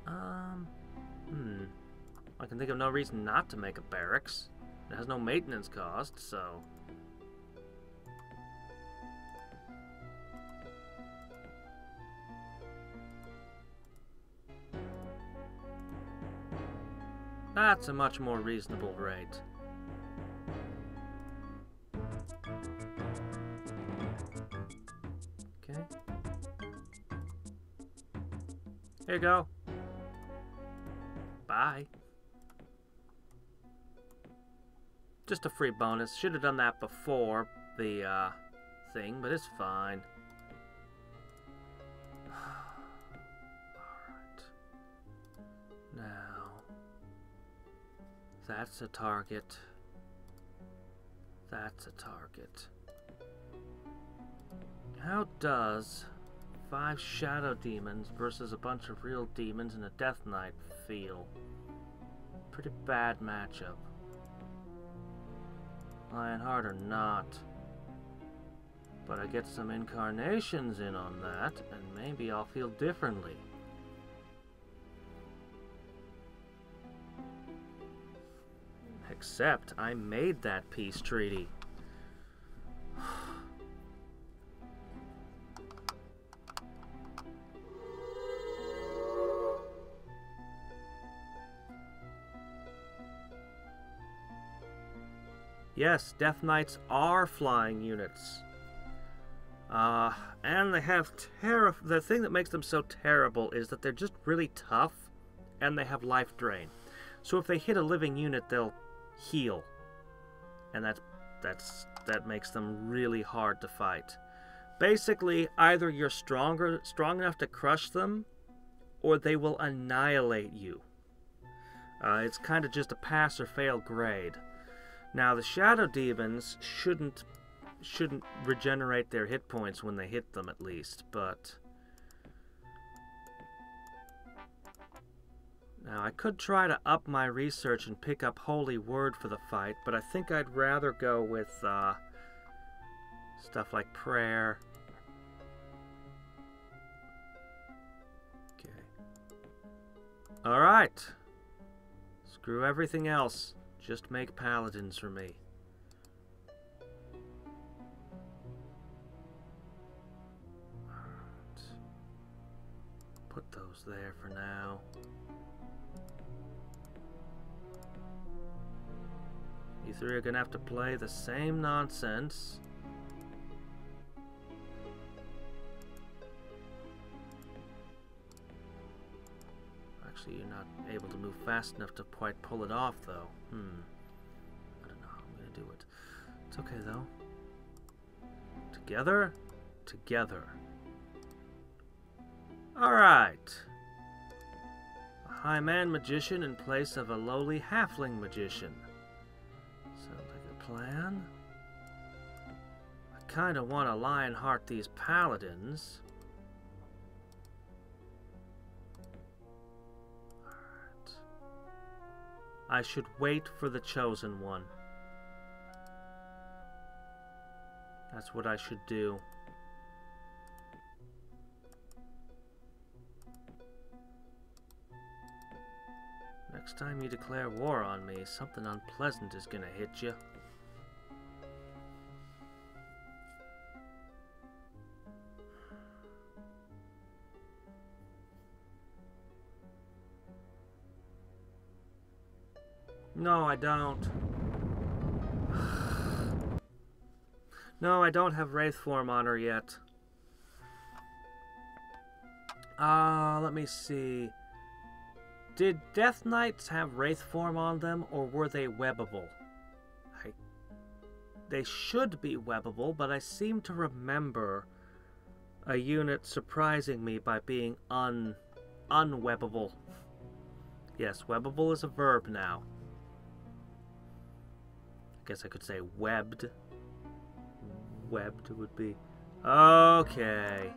I can think of no reason not to make a barracks. It has no maintenance cost, so... That's a much more reasonable rate. Okay. Here you go. Bye. Just a free bonus. Should have done that before the thing, but it's fine. Alright. Now, that's a target. That's a target. How does 5 shadow demons versus a bunch of real demons and a death knight feel? Pretty bad matchup. Lionheart or not. But I get some incarnations in on that, and maybe I'll feel differently. Except I made that peace treaty. Yes, Death Knights are flying units. And they have the thing that makes them so terrible is that they're just really tough, and they have life drain. So if they hit a living unit, they'll heal. And that makes them really hard to fight. Basically, either you're strong enough to crush them, or they will annihilate you. It's kind of just a pass or fail grade. Now, the shadow demons shouldn't regenerate their hit points when they hit them, at least, but... Now, I could try to up my research and pick up Holy Word for the fight, but I think I'd rather go with stuff like prayer. Okay. Alright. Screw everything else. Just make paladins for me. Alright. Put those there for now. You three are gonna have to play the same nonsense. Actually, you're not able to move fast enough to quite pull it off, though. I don't know how I'm gonna do it. It's okay, though. Together? Together. Alright. A high man magician in place of a lowly halfling magician. Sounds like a plan. I kinda want to Lionheart these paladins. Alright. I should wait for the chosen one. That's what I should do. Next time you declare war on me, something unpleasant is gonna hit you. No, I don't. No, I don't have Wraith form on her yet. Let me see. Did Death Knights have Wraith form on them, or were they webbable? They should be webbable, but I seem to remember a unit surprising me by being unwebbable. Yes, webbable is a verb now. I guess I could say webbed. Webbed would be... Okay.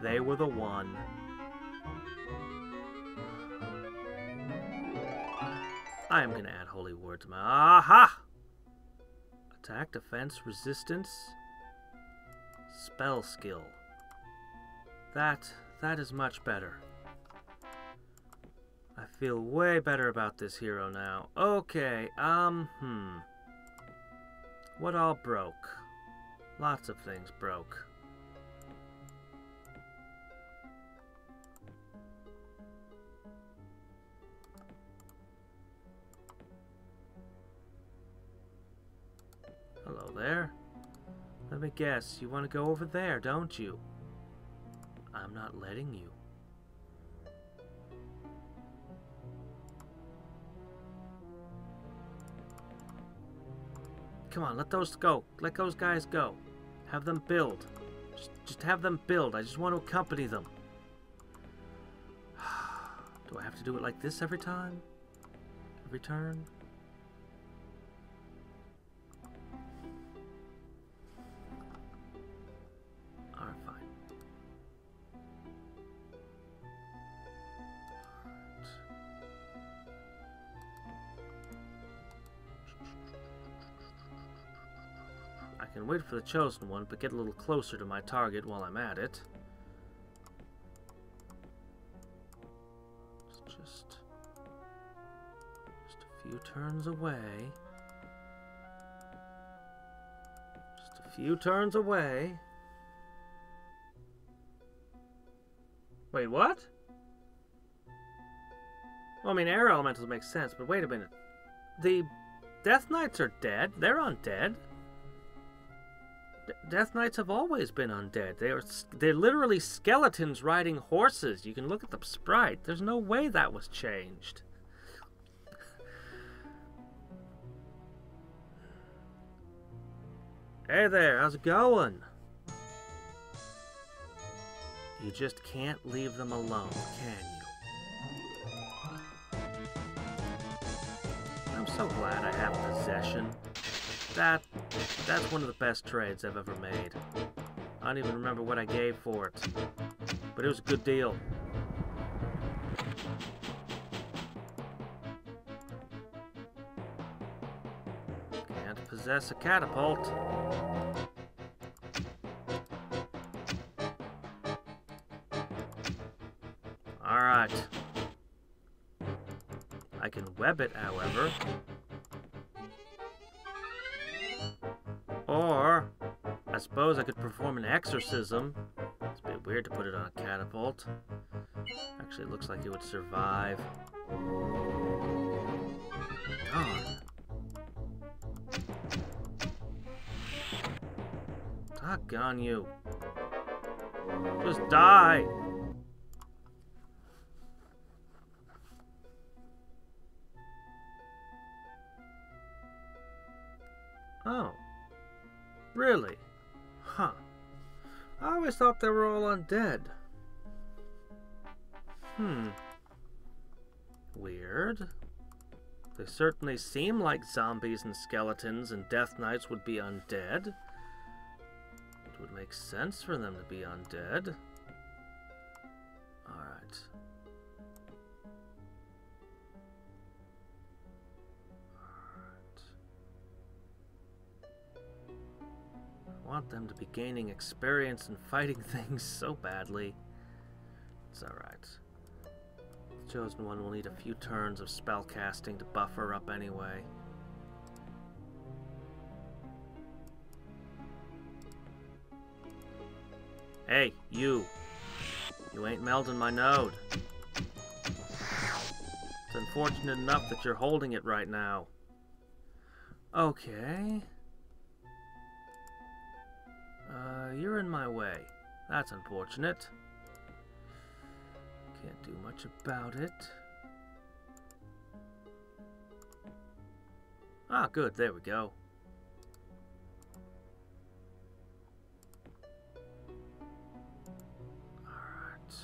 They were the one. I am going to add Holy Word to my... Aha! Attack, defense, resistance, spell skill. That is much better. I feel way better about this hero now. Okay, what all broke? Lots of things broke. Hello there. Let me guess, you want to go over there, don't you? I'm not letting you. Come on, let those go. Let those guys go. Have them build. Just have them build. I just want to accompany them. Do I have to do it like this every time? Every turn? Alright, fine. I can wait for the chosen one, but get a little closer to my target while I'm at it. Just a few turns away. Just a few turns away. Wait, what? Well, I mean, air elementals make sense, but wait a minute. The Death Knights are dead. They're undead. Death Knights have always been undead. They're literally skeletons riding horses. You can look at the sprite. There's no way that was changed. Hey there, how's it going? You just can't leave them alone, can you? So glad I have possession. That's one of the best trades I've ever made. I don't even remember what I gave for it, but it was a good deal. Can't possess a catapult. Alright. I can web it, however. Or, I suppose I could perform an exorcism. It's a bit weird to put it on a catapult. Actually, it looks like it would survive. Darn. Doggone you. Just die! Oh. Really? Huh. I always thought they were all undead. Weird. They certainly seem like zombies and skeletons, and Death Knights would be undead. It would make sense for them to be undead. Alright. I want them to be gaining experience and fighting things so badly. It's alright. The Chosen One will need a few turns of spell casting to buff her up anyway. Hey, you! You ain't melding my node. It's unfortunate enough that you're holding it right now. Okay. You're in my way. That's unfortunate. Can't do much about it. Ah, good. There we go. Alright.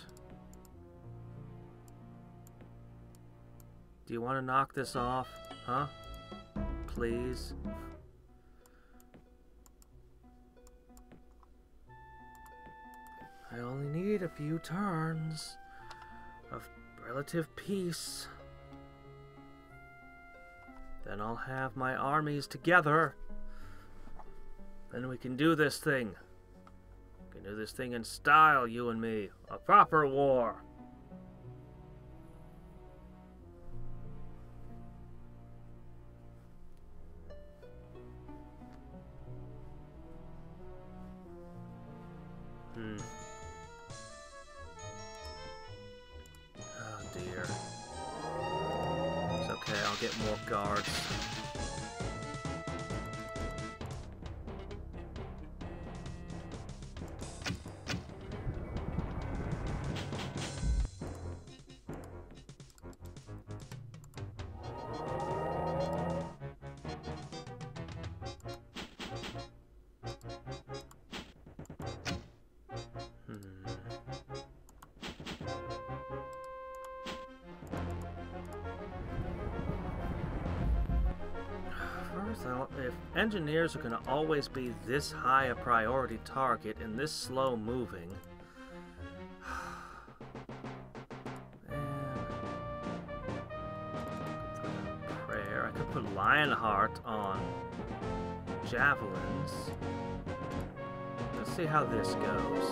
Do you want to knock this off? Huh? Please? I only need a few turns of relative peace. Then I'll have my armies together. Then we can do this thing. We can do this thing in style, you and me. A proper war. Get more guards. So, if engineers are going to always be this high a priority target and this slow moving, prayer, I could put Lionheart on javelins. Let's see how this goes.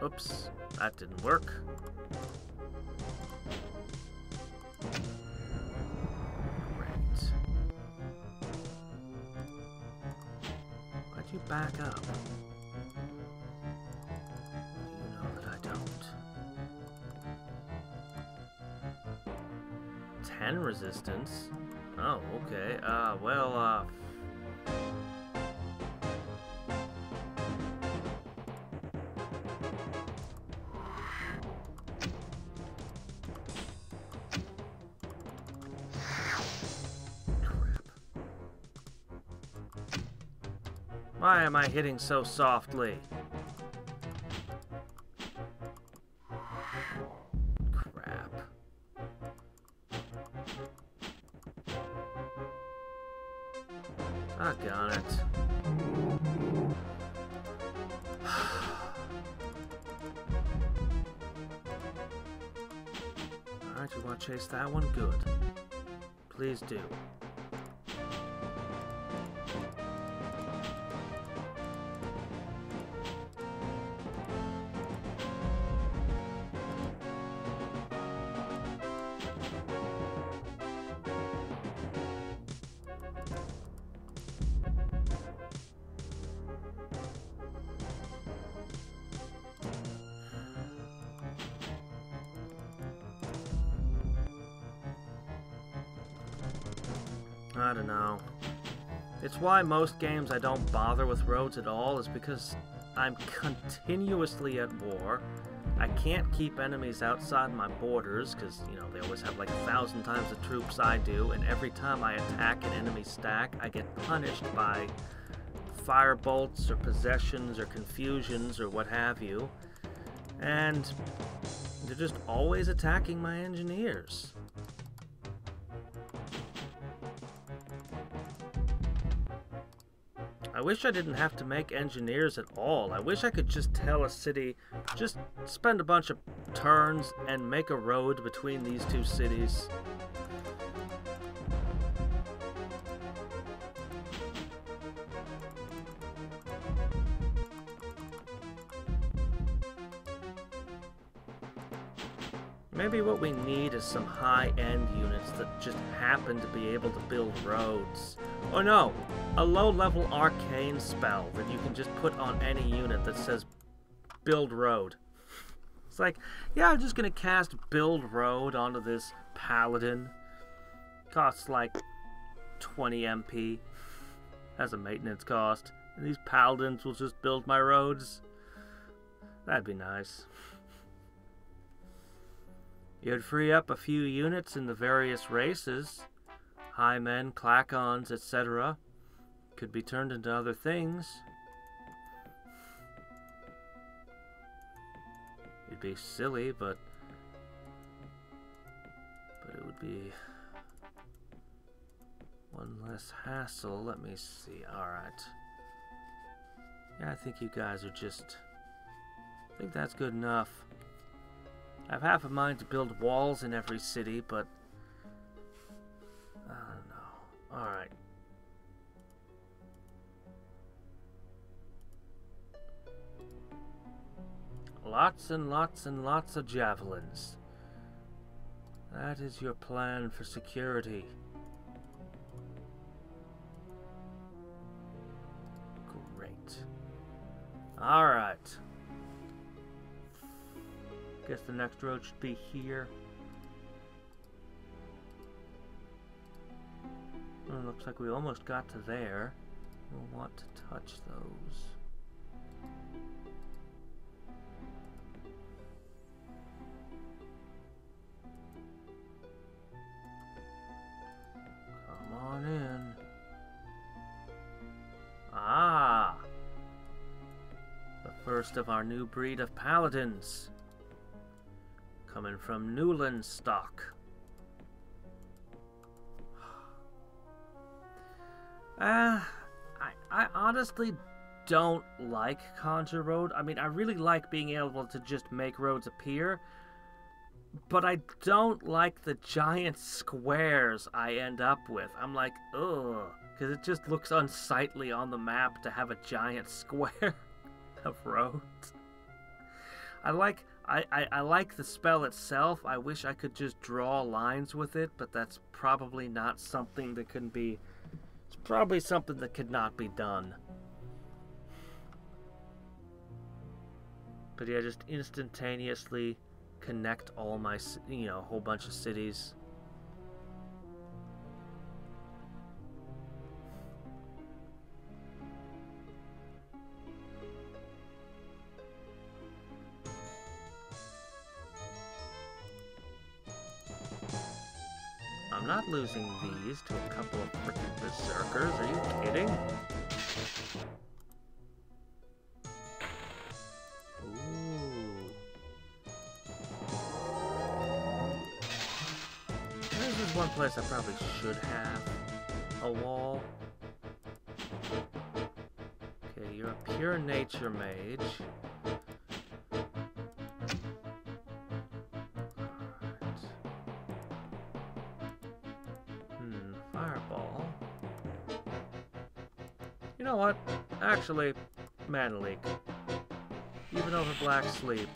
Oops, that didn't work. You back up. You know that I don't. 10 resistance? Oh, okay. Well, why am I hitting so softly? Doggone it. Alright, you want to chase that one? Good. Please do. I don't know. It's why most games I don't bother with roads at all, is because I'm continuously at war. I can't keep enemies outside my borders, because, you know, they always have like 1,000 times the troops I do, and every time I attack an enemy stack, I get punished by fire bolts, or possessions, or confusions, or what have you. And they're just always attacking my engineers. I wish I didn't have to make engineers at all. I wish I could just tell a city, just spend a bunch of turns and make a road between these two cities. Maybe what we need is some high-end units that just happen to be able to build roads. Or no, a low-level arcane spell that you can just put on any unit that says build road. It's like, yeah, I'm just gonna cast build road onto this paladin. Costs like 20 MP as a maintenance cost. And these paladins will just build my roads. That'd be nice. You'd free up a few units in the various races. High men, clacons, etc. Could be turned into other things. It'd be silly, but it would be one less hassle. Let me see. Alright. Yeah, I think you guys are just... I think that's good enough. I have half a mind to build walls in every city, but I don't know. Alright. Lots and lots and lots of javelins. That is your plan for security. Great. Alright. Guess the next road should be here. Well, looks like we almost got to there. We'll want to touch those. Come on in. Ah! The first of our new breed of paladins. Coming from Newland stock. I honestly don't like Conjure Road. I mean, I really like being able to just make roads appear, but I don't like the giant squares I end up with. I'm like, ugh, because it just looks unsightly on the map to have a giant square of roads. I like the spell itself. I wish I could just draw lines with it, but that's probably not something that can be... It's probably something that could not be done. But yeah, just instantaneously connect all my, you know, a whole bunch of cities. I'm not losing these to a couple of freaking berserkers. Are you kidding? Ooh. This is one place I probably should have a wall. you're a pure nature mage. Fireball. You know what? Actually, Mana Leak. Even over Black Sleep.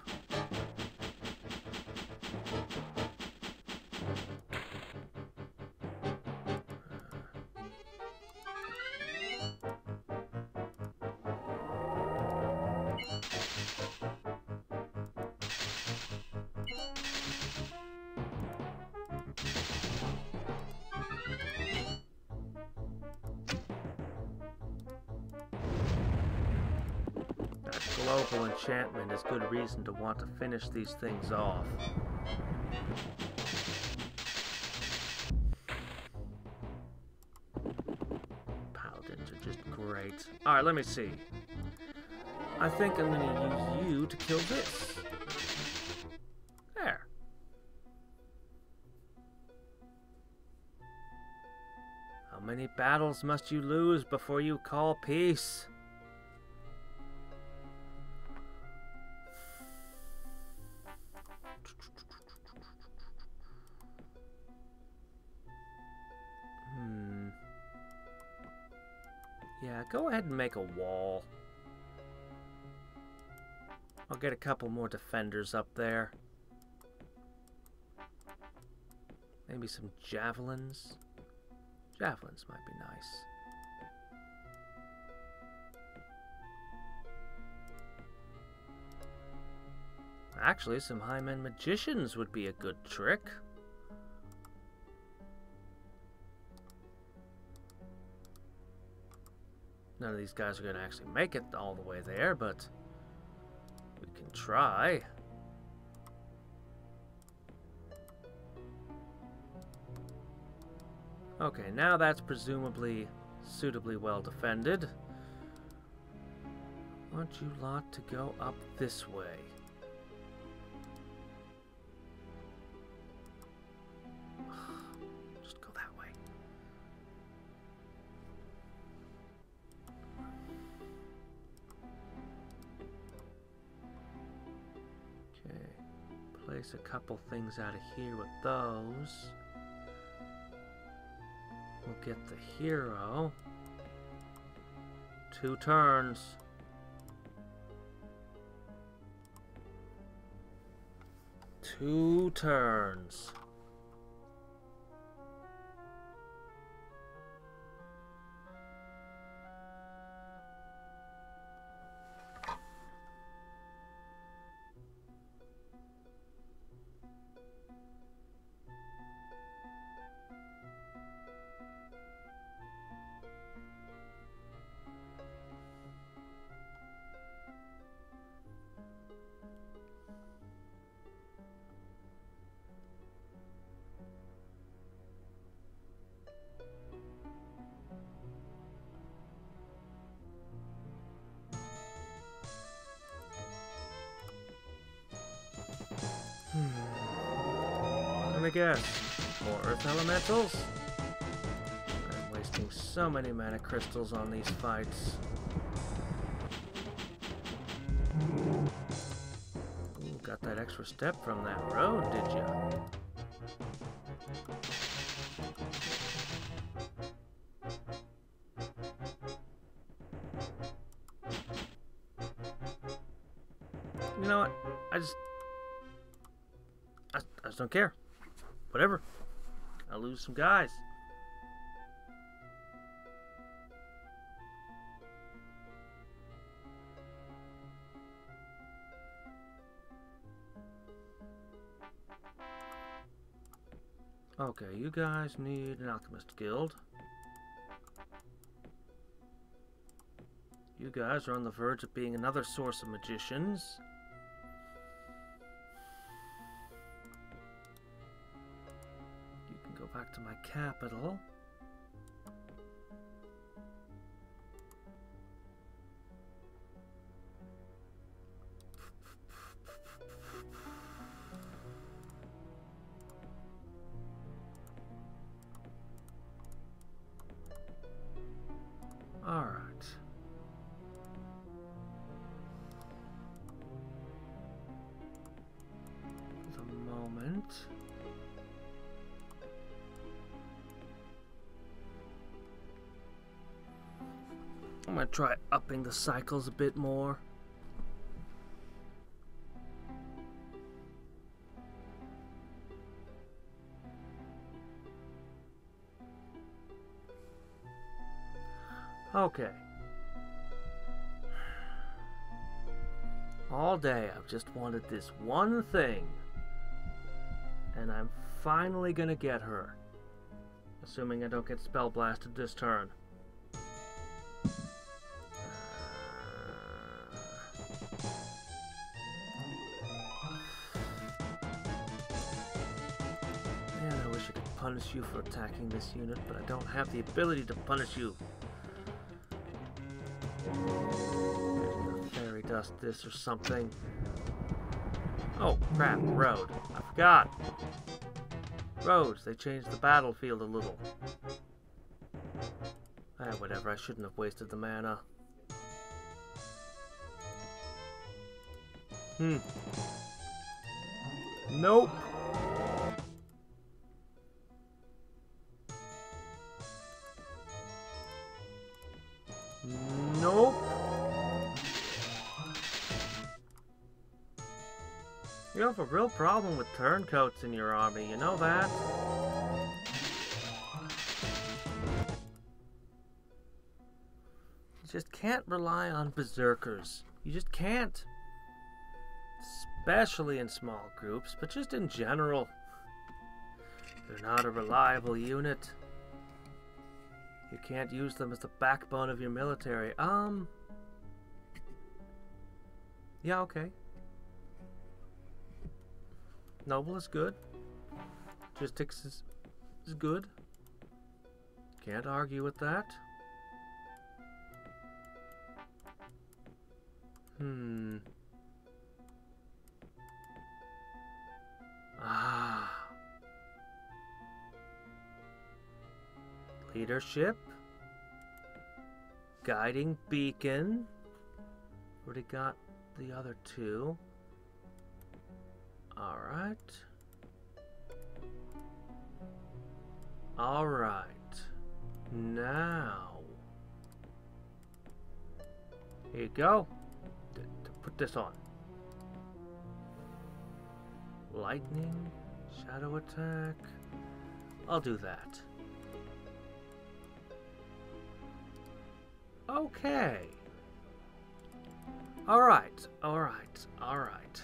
Global enchantment is good reason to want to finish these things off. Paladins are just great. Alright, let me see. I think I'm going to use you to kill this. There. How many battles must you lose before you call peace? Yeah, go ahead and make a wall. I'll get a couple more defenders up there. Maybe some javelins. Javelins might be nice. Actually, some high-end magicians would be a good trick. None of these guys are going to actually make it all the way there, but we can try. Okay, now that's presumably suitably well defended. I want you lot to go up this way. Just go that way. Okay, place a couple things out of here with those. We'll get the hero. 2 turns. Two turns. Let me guess. More Earth Elementals? I'm wasting so many mana crystals on these fights. Ooh, got that extra step from that road, did ya? You know what? I just don't care. Whatever. I'll lose some guys. Okay, you guys need an alchemist guild. You guys are on the verge of being another source of magicians. Back to my capital. All right. I'm gonna try upping the cycles a bit more. Okay. All day I've just wanted this one thing. And I'm finally gonna get her. Assuming I don't get spell blasted this turn. Man, I wish I could punish you for attacking this unit, but I don't have the ability to punish you. Fairy dust this or something. Oh, crap, road. I forgot. Roads, they changed the battlefield a little. Ah, whatever, I shouldn't have wasted the mana. Nope. Nope. You have a real problem with turncoats in your army, you know that? You just can't rely on berserkers. You just can't. Especially in small groups, but just in general. They're not a reliable unit. You can't use them as the backbone of your military. Yeah, okay. Noble is good. Logistics is good. Can't argue with that. Leadership. Guiding beacon. Already got the other two. Alright. Alright. Now. Here you go. Put this on. Lightning. Shadow attack. I'll do that. Okay. Alright. Alright. Alright.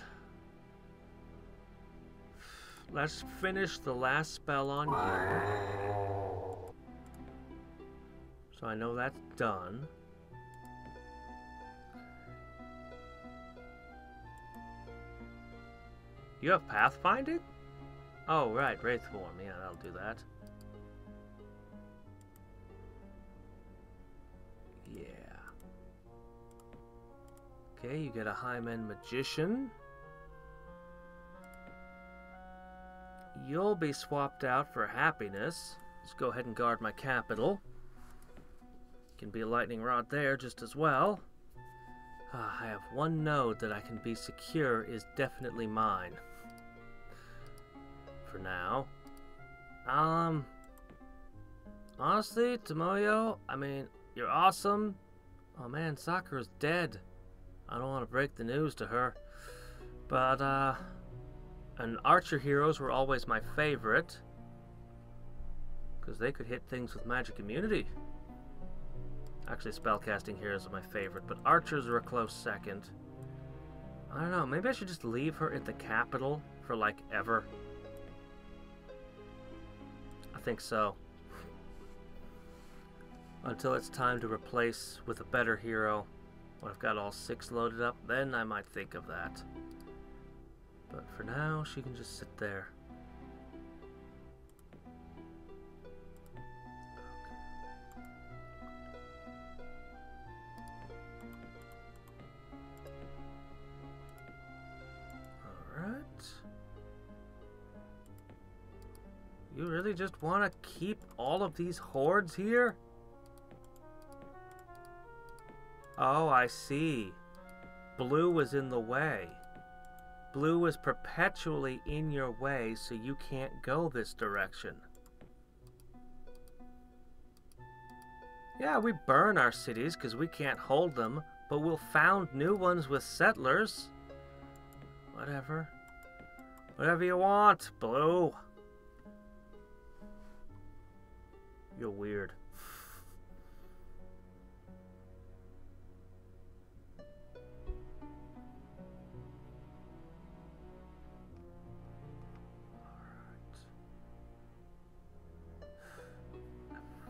Let's finish the last spell on you. So I know that's done. You have pathfinding? Oh, right, Wraith form. Yeah, that'll do that. Yeah. Okay, you get a Hymen Magician. You'll be swapped out for happiness. Let's go ahead and guard my capital. Can be a lightning rod there just as well. I have one node that I can be secure is definitely mine. For now. Honestly, Tomoyo, I mean, you're awesome. Oh man, Sakura's dead. I don't want to break the news to her. But, and archer heroes were always my favorite. Because they could hit things with magic immunity. Actually, spellcasting heroes are my favorite, but archers are a close second. I don't know, maybe I should just leave her at the capital for, like, ever. I think so. Until it's time to replace with a better hero. When I've got all 6 loaded up, then I might think of that. But for now, she can just sit there. Alright. You really just want to keep all of these hordes here? Oh, I see. Blue was in the way. Blue was perpetually in your way, so you can't go this direction. Yeah, we burn our cities because we can't hold them, but we'll found new ones with settlers. Whatever. Whatever you want, Blue. You're weird.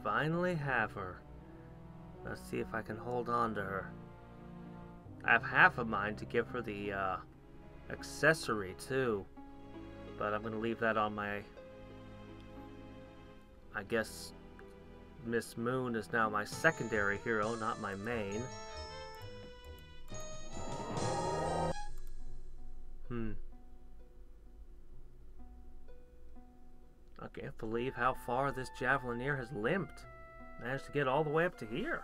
Finally have her. Let's see if I can hold on to her. I have half a mind to give her the accessory too, but I'm gonna leave that on my... I guess Miss Moon is now my secondary hero, not my main. I can't believe how far this Javelineer has limped. Managed to get all the way up to here.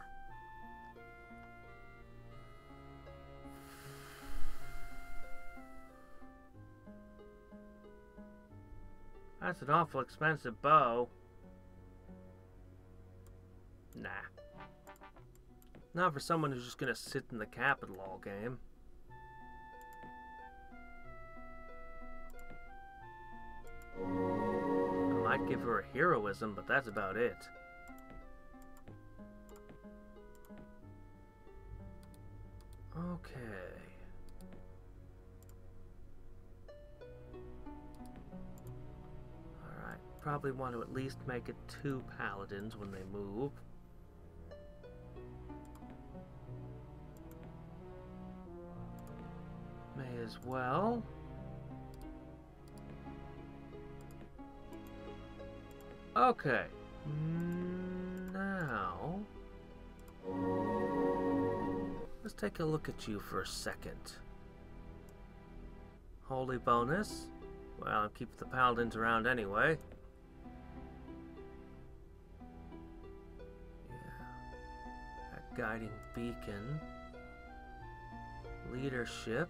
That's an awful expensive bow. Nah. Not for someone who's just gonna sit in the capital all game. I might give her a heroism, but that's about it. Okay. Alright, probably want to at least make it 2 paladins when they move. May as well. Okay. Now... let's take a look at you for a second. Holy bonus. Well, I'll keep the paladins around anyway. Yeah. That guiding beacon. Leadership.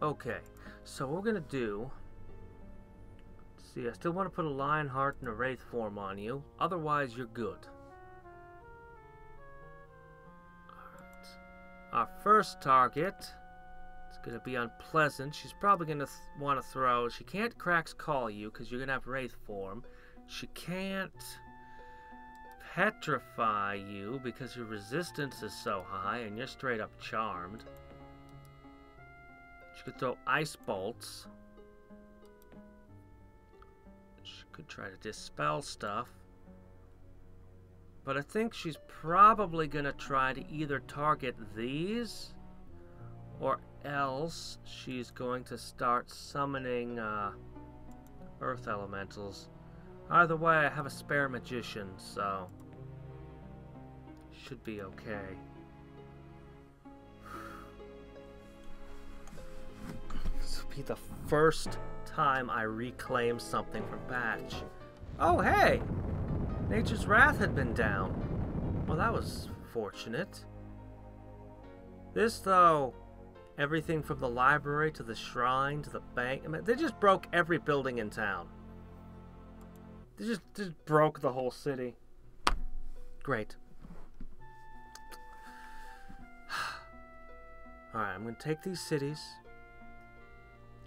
Yeah. Okay, so what we're gonna do... see, I still want to put a Lionheart and a Wraith form on you. Otherwise, you're good. Alright. Our first target... it's going to be unpleasant. She's probably going to want to throw... she can't Cracks Call you because you're going to have Wraith form. She can't Petrify you because your resistance is so high and you're straight up charmed. She could throw Ice Bolts. She could try to dispel stuff. But I think she's probably going to try to either target these, or else she's going to start summoning Earth Elementals. Either way, I have a spare Magician, so should be okay. This will be the first time I reclaim something from patch. Oh, hey! Nature's Wrath had been down. Well, that was fortunate. This, though, everything from the library to the shrine to the bank, I mean, they just broke every building in town. They just broke the whole city. Great. Alright, I'm going to take these cities.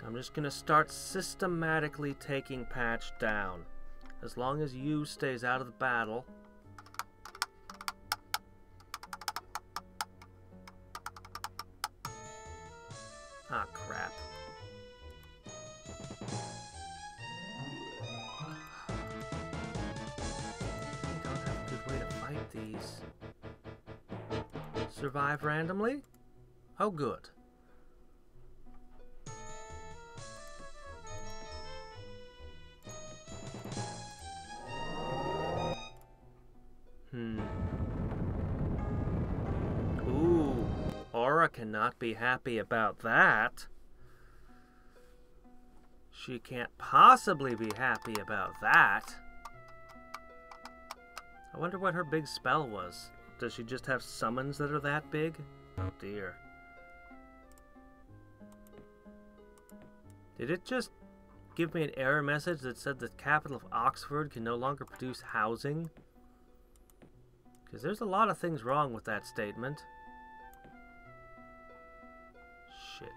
I'm just going to start systematically taking Patch down. As long as you stays out of the battle. Ah, crap. I don't have a good way to fight these. Survive randomly? Oh, good. Ooh, Aura cannot be happy about that. She can't possibly be happy about that. I wonder what her big spell was. Does she just have summons that are that big? Oh dear. Did it just give me an error message that said the capital of Oxford can no longer produce housing? Because there's a lot of things wrong with that statement. Shit.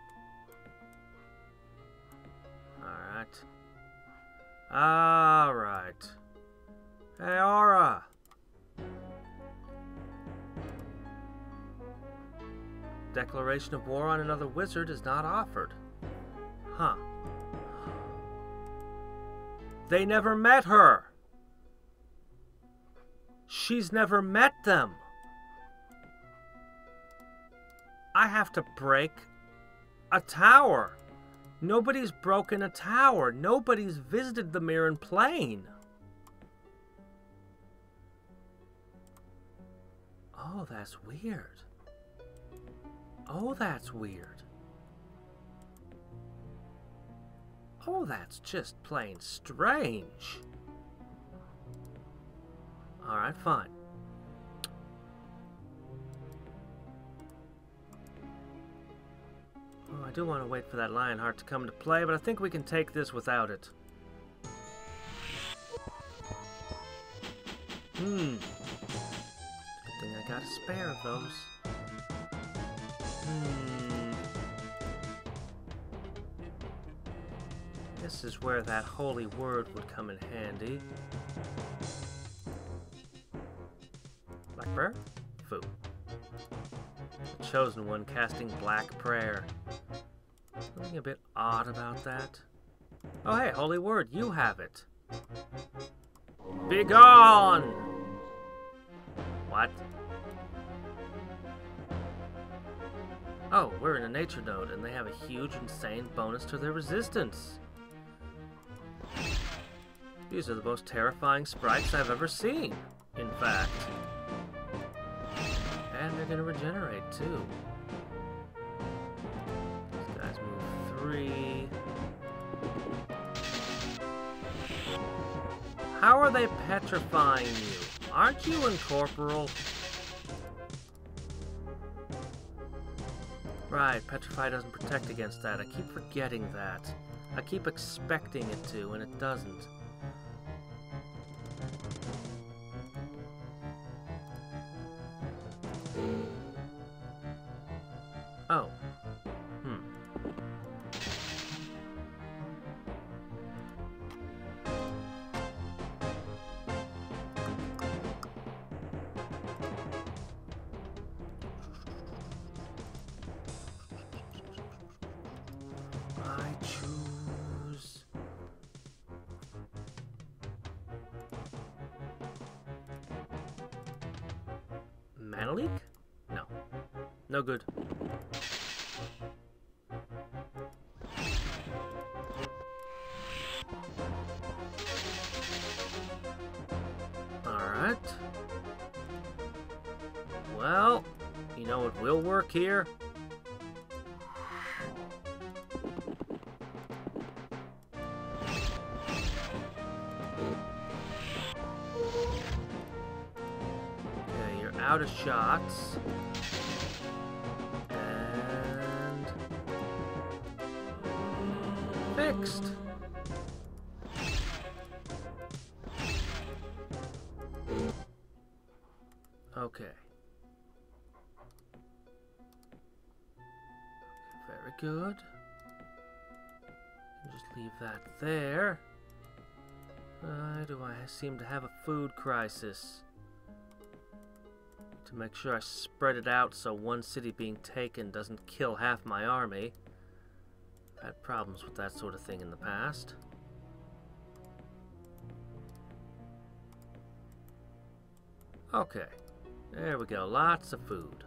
Alright. Alright. Hey, Aura! Declaration of war on another wizard is not offered. Huh. They never met her! She's never met them! I have to break a tower! Nobody's broken a tower! Nobody's visited the Mirren Plain! Oh, that's weird. Oh, that's weird. Oh, that's just plain strange. Alright, fine. Oh, I do want to wait for that Lionheart to come into play, but I think we can take this without it. Good thing I got a spare of those. This is where that holy word would come in handy. Black Prayer? Foo. The Chosen One casting Black Prayer. Something a bit odd about that. Oh hey, holy word, you have it. Begone! What? Oh, we're in a nature node, and they have a huge, insane bonus to their resistance. These are the most terrifying sprites I've ever seen, in fact. And they're gonna regenerate, too. These guys move 3. How are they petrifying you? Aren't you incorporeal? Right, Petrify doesn't protect against that. I keep forgetting that. I keep expecting it to, and it doesn't. Oh. Mana leak? No. No good. Alright. Well, you know what will work here? Out of shots. And fixed. Okay. Very good. Just leave that there. Why do I seem to have a food crisis? To make sure I spread it out so one city being taken doesn't kill half my army. I've had problems with that sort of thing in the past. Okay, there we go, lots of food.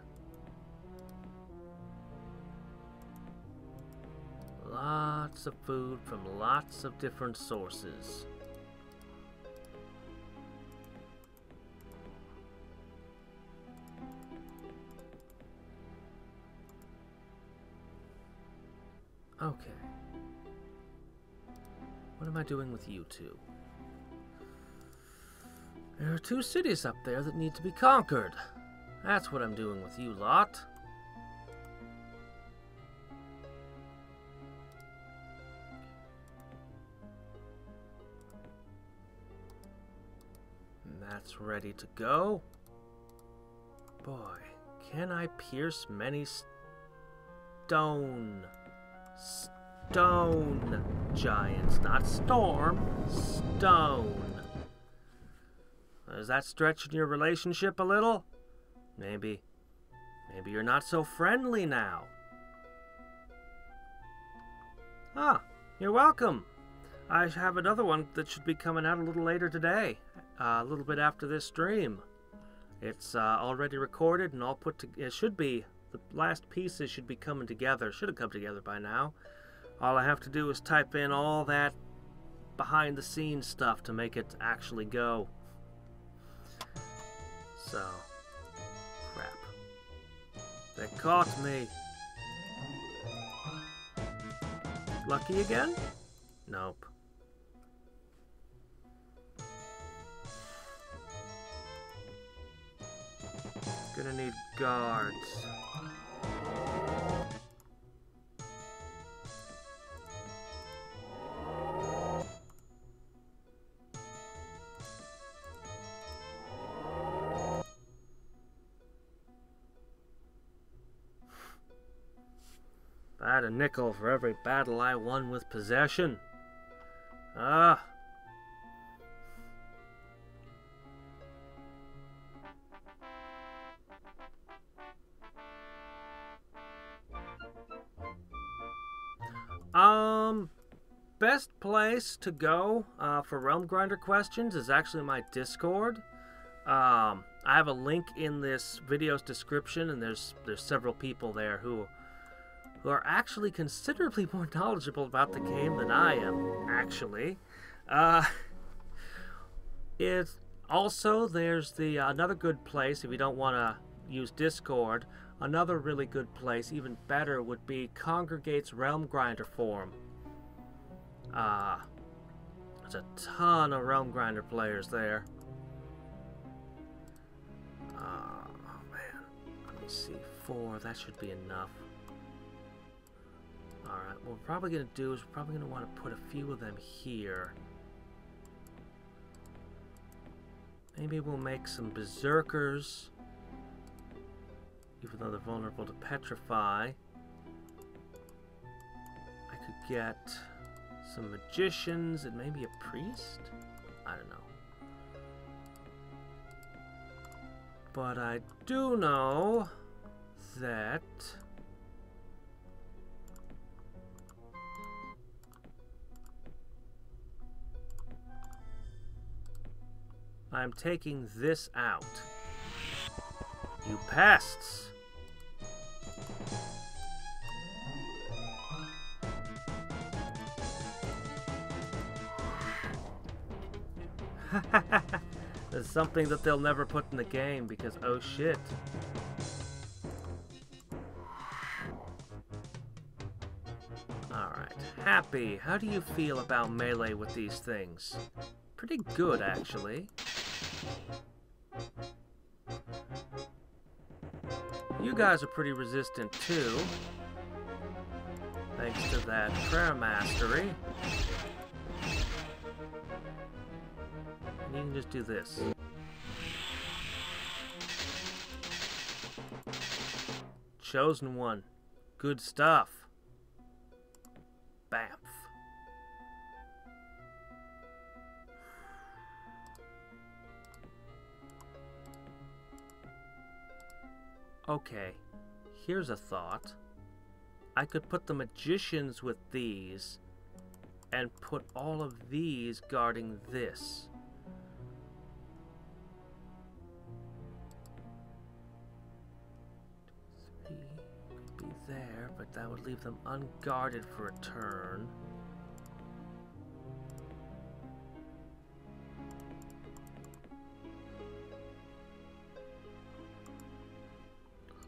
Lots of food from lots of different sources. Okay. What am I doing with you two? There are 2 cities up there that need to be conquered. That's what I'm doing with you lot. That's ready to go. Boy, can I pierce many stone giants, not storm, stone. Is that stretching your relationship a little? Maybe you're not so friendly now. Ah, you're welcome. I have another one that should be coming out a little later today, a little bit after this stream. It's already recorded and all put together. It should be, the last pieces should be coming together. Should have come together by now. All I have to do is type in all that behind the scenes stuff to make it actually go. So, crap. They caught me. Lucky again? Nope. Gonna need guards. I had a nickel for every battle I won with possession. Ah. Best place to go for Realm Grinder questions is actually my Discord. I have a link in this video's description, and there's several people there who are actually considerably more knowledgeable about the game than I am, actually. It's also, there's the another good place if you don't want to use Discord. Another really good place, even better, would be Congregate's Realm Grinder forum. There's a ton of Realm Grinder players there. Oh man, let me see, 4, that should be enough. Alright, what we're probably going to do is we're probably going to want to put a few of them here. Maybe we'll make some berserkers, even though they're vulnerable to petrify. I could get some magicians and maybe a priest? I don't know. But I do know that I'm taking this out. You pests! There's something that they'll never put in the game because, oh shit. Alright, Happy, how do you feel about melee with these things? Pretty good, actually. You guys are pretty resistant too, thanks to that prayer mastery. And you can just do this. Chosen one. Good stuff. Bamf. Okay, here's a thought. I could put the magicians with these and put all of these guarding this. Could be there, but that would leave them unguarded for a turn.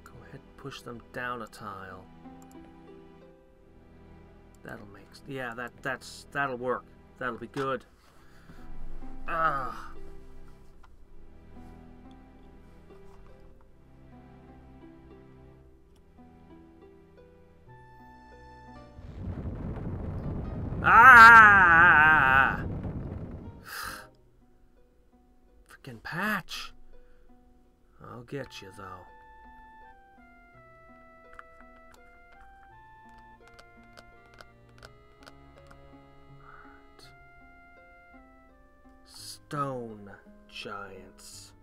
Go ahead and push them down a tile. That'll make, yeah, that'll work. That'll be good. Ah. Ah! For Frickin' patch. I'll get you, though. Stone giants.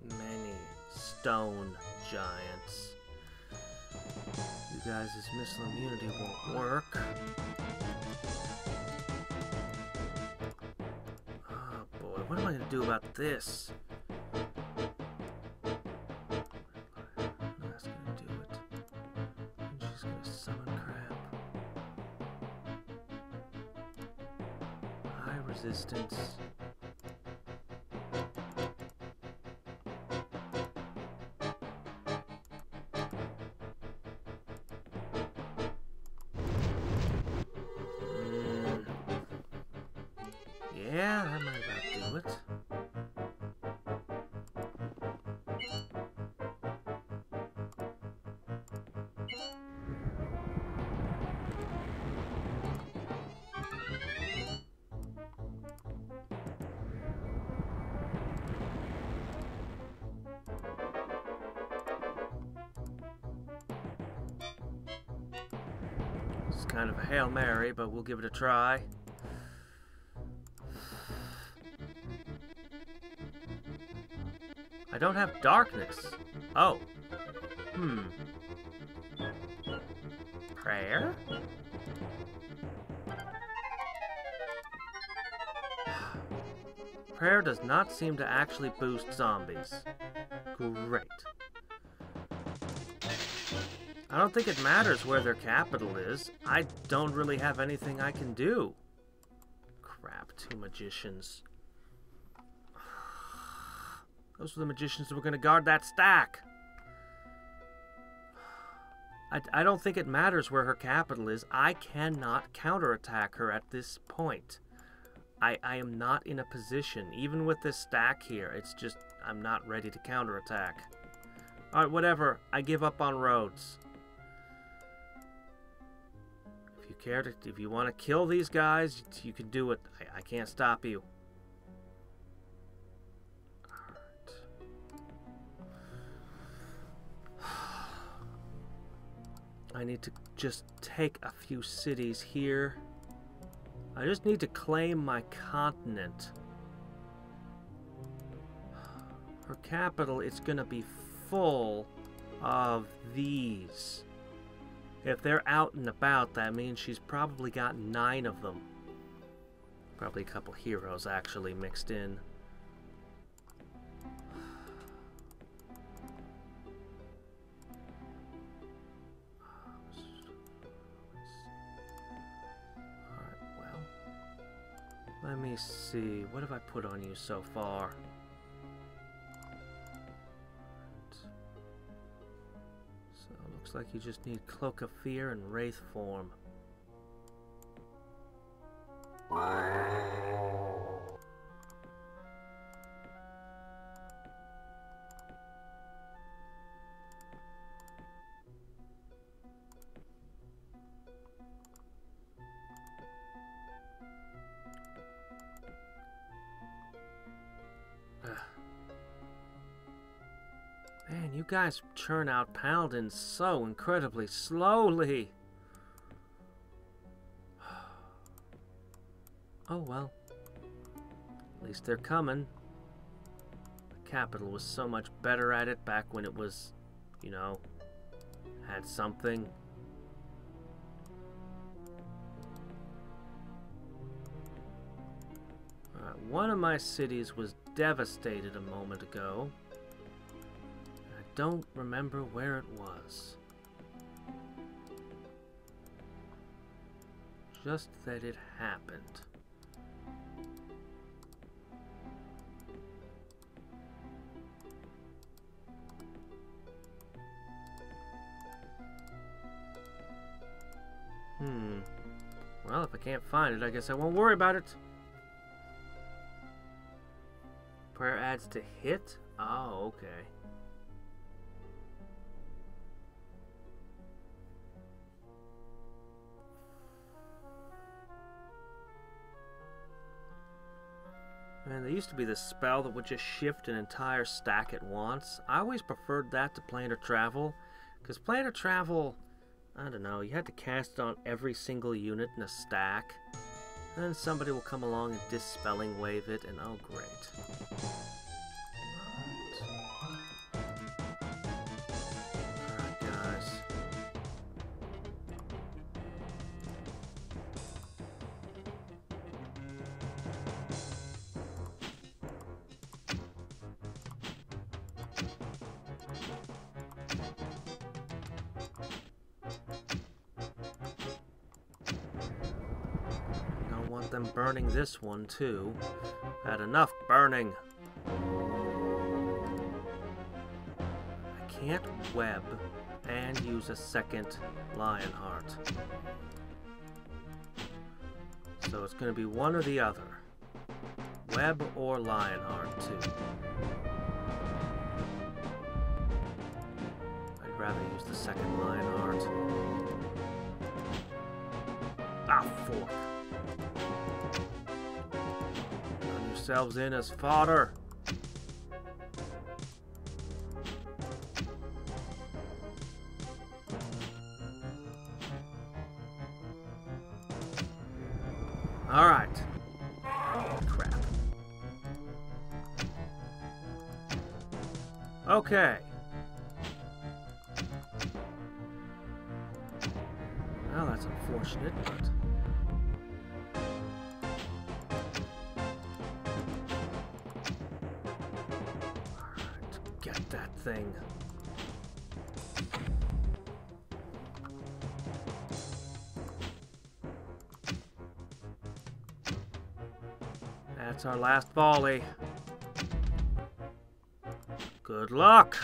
Many stone giants. You guys' missile immunity won't work. Oh boy, what am I gonna do about this? That's gonna do it. And she's gonna summon crap. High resistance. Yeah, that might about do it. It's kind of a Hail Mary, but we'll give it a try. I don't have darkness. Oh. Prayer? Prayer does not seem to actually boost zombies. Great. I don't think it matters where their capital is. I don't really have anything I can do. Crap, 2 magicians. Those were the magicians that were going to guard that stack. I don't think it matters where her capital is. I cannot counterattack her at this point. I am not in a position, even with this stack here. It's just, I'm not ready to counterattack. Alright, whatever. I give up on roads. If you care to, if you want to kill these guys, you can do it. I can't stop you. I need to just take a few cities here. I just need to claim my continent. Her capital is gonna be full of these. If they're out and about, that means she's probably got 9 of them. Probably a couple heroes actually mixed in. Let me see. What have I put on you so far? So it looks like you just need Cloak of Fear and Wraith form. Man, you guys churn out paladins so incredibly slowly. Oh well. At least they're coming. The capital was so much better at it back when it was, you know, had something. One of my cities was devastated a moment ago. I don't remember where it was. Just that it happened. Well, if I can't find it, I guess I won't worry about it. Prayer adds to hit? Oh, okay. Man, there used to be this spell that would just shift an entire stack at once. I always preferred that to planar travel, because planar travel, I don't know, you had to cast it on every single unit in a stack, and then somebody will come along and dispelling wave it, and oh great. Alright guys. Them burning this one too. Had enough burning. I can't web and use a second Lionheart. So it's going to be one or the other. Web or Lionheart too. I'd rather use the second Lionheart. Ah, fork. Yourselves in as fodder. All right. Oh, crap. Okay. Well, that's unfortunate, but thing. That's our last volley. Good luck.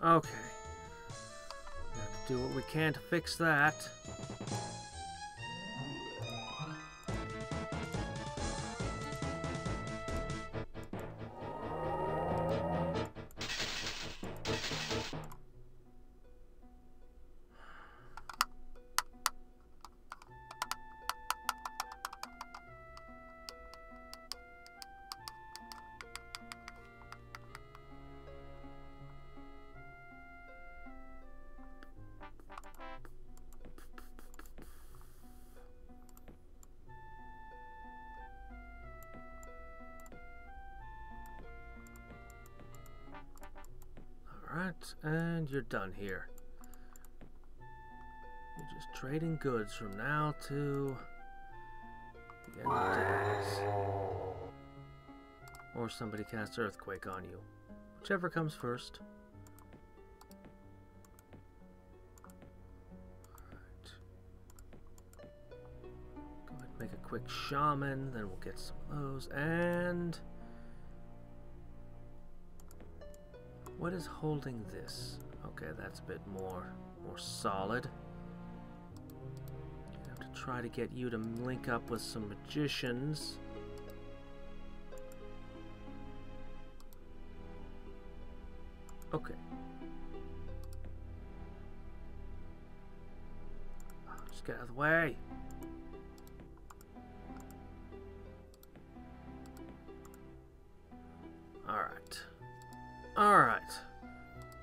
Okay. We have to do what we can to fix that. Alright, and you're done here. You're just trading goods from now to the end of days. Or somebody casts Earthquake on you. Whichever comes first. Alright. Go ahead and make a quick shaman, then we'll get some of those, and what is holding this? Okay, that's a bit more solid. I have to try to get you to link up with some magicians. Okay. Just get out of the way. Alright. Alright.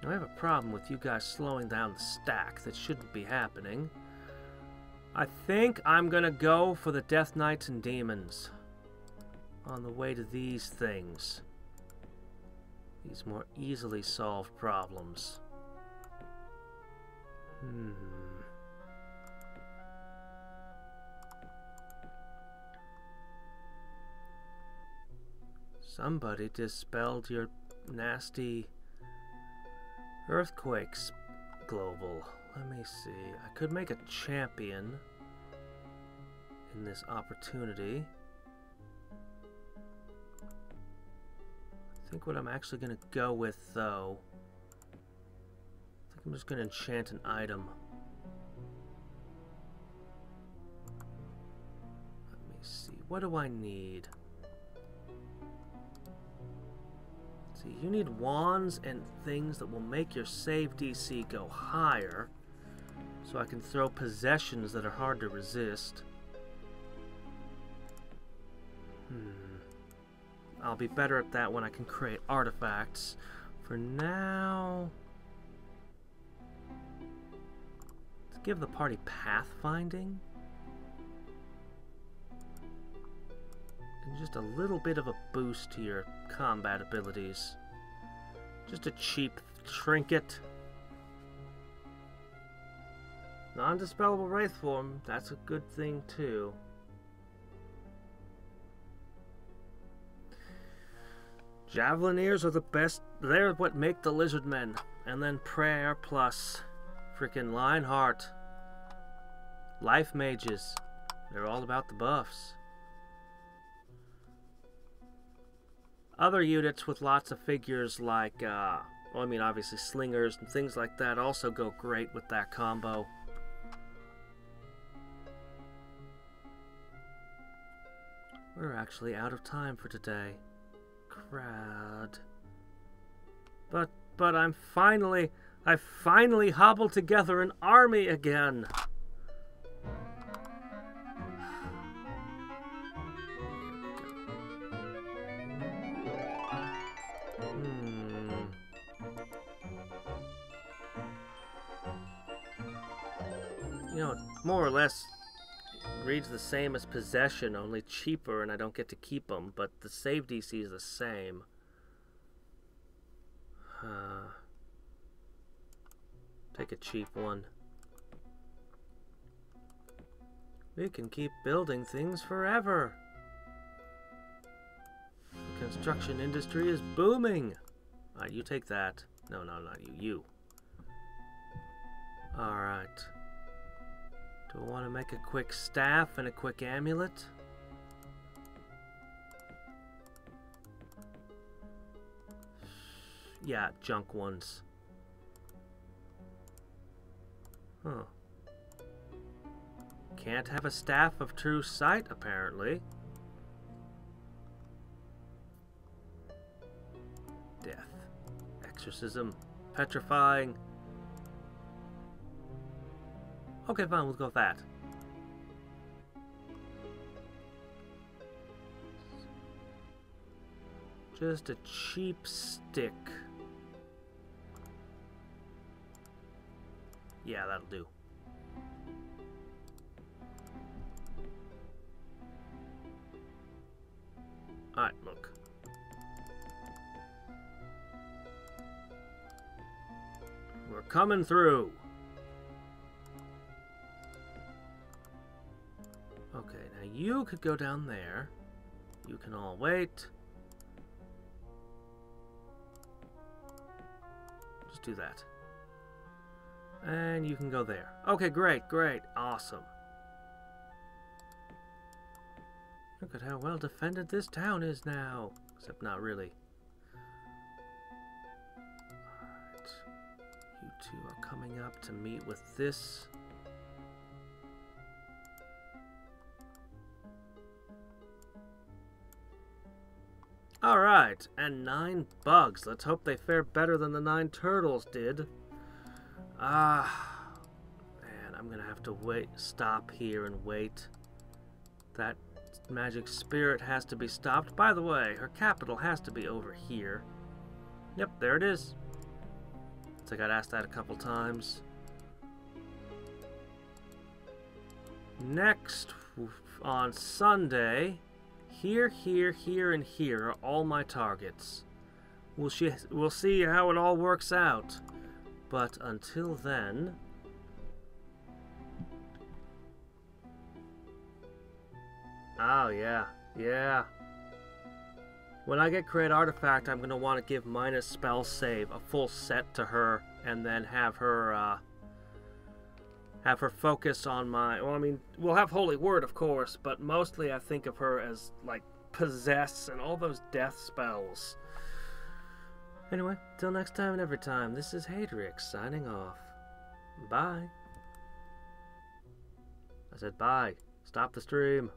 Now I have a problem with you guys slowing down the stack. That shouldn't be happening. I think I'm gonna go for the Death Knights and Demons on the way to these things. These more easily solved problems. Somebody dispelled your nasty earthquakes global. Let me see. I could make a champion in this opportunity. I think what I'm actually going to go with, though, I think I'm just going to enchant an item. Let me see. What do I need? See, you need wands and things that will make your save DC go higher, so I can throw possessions that are hard to resist. I'll be better at that when I can create artifacts. For now, let's give the party pathfinding. And just a little bit of a boost to your combat abilities. Just a cheap trinket. Non-dispellable wraith form, that's a good thing too. Javelineers are the best. They're what make the lizard men. And then prayer plus freaking Lionheart. Life mages. They're all about the buffs. Other units with lots of figures like, well, I mean, obviously slingers and things like that also go great with that combo. We're actually out of time for today. Crud. But I finally hobbled together an army again. You know, more or less reads the same as possession, only cheaper, and I don't get to keep them, but the save DC is the same. Take a cheap one. We can keep building things forever. The construction industry is booming. Alright, you take that. No, not you. You. Alright. Do I want to make a quick staff and a quick amulet? Yeah, junk ones. Huh. Can't have a staff of true sight, apparently. Death. Exorcism. Petrifying. Okay, fine, we'll go with that. Just a cheap stick. Yeah, that'll do. Alright, look. We're coming through. Okay, now you could go down there. You can all wait. Just do that. And you can go there. Okay, great, awesome. Look at how well defended this town is now. Except not really. Alright. You two are coming up to meet with this. Alright, and 9 bugs. Let's hope they fare better than the 9 turtles did. Man, I'm gonna have to stop here and wait. That magic spirit has to be stopped. By the way, her capital has to be over here. Yep, there it is. So I got asked that a couple times. Next, on Sunday, here, and here are all my targets. We'll see how it all works out. But until then... Oh, yeah. When I get Create Artifact, I'm going to want to give minus spell save a full set to her, and then have her focus on my... Well, I mean, we'll have Holy Word, of course, but mostly I think of her as, like, Possess and all those death spells. Anyway, till next time and every time, this is Hadriex signing off. Bye. I said bye. Stop the stream.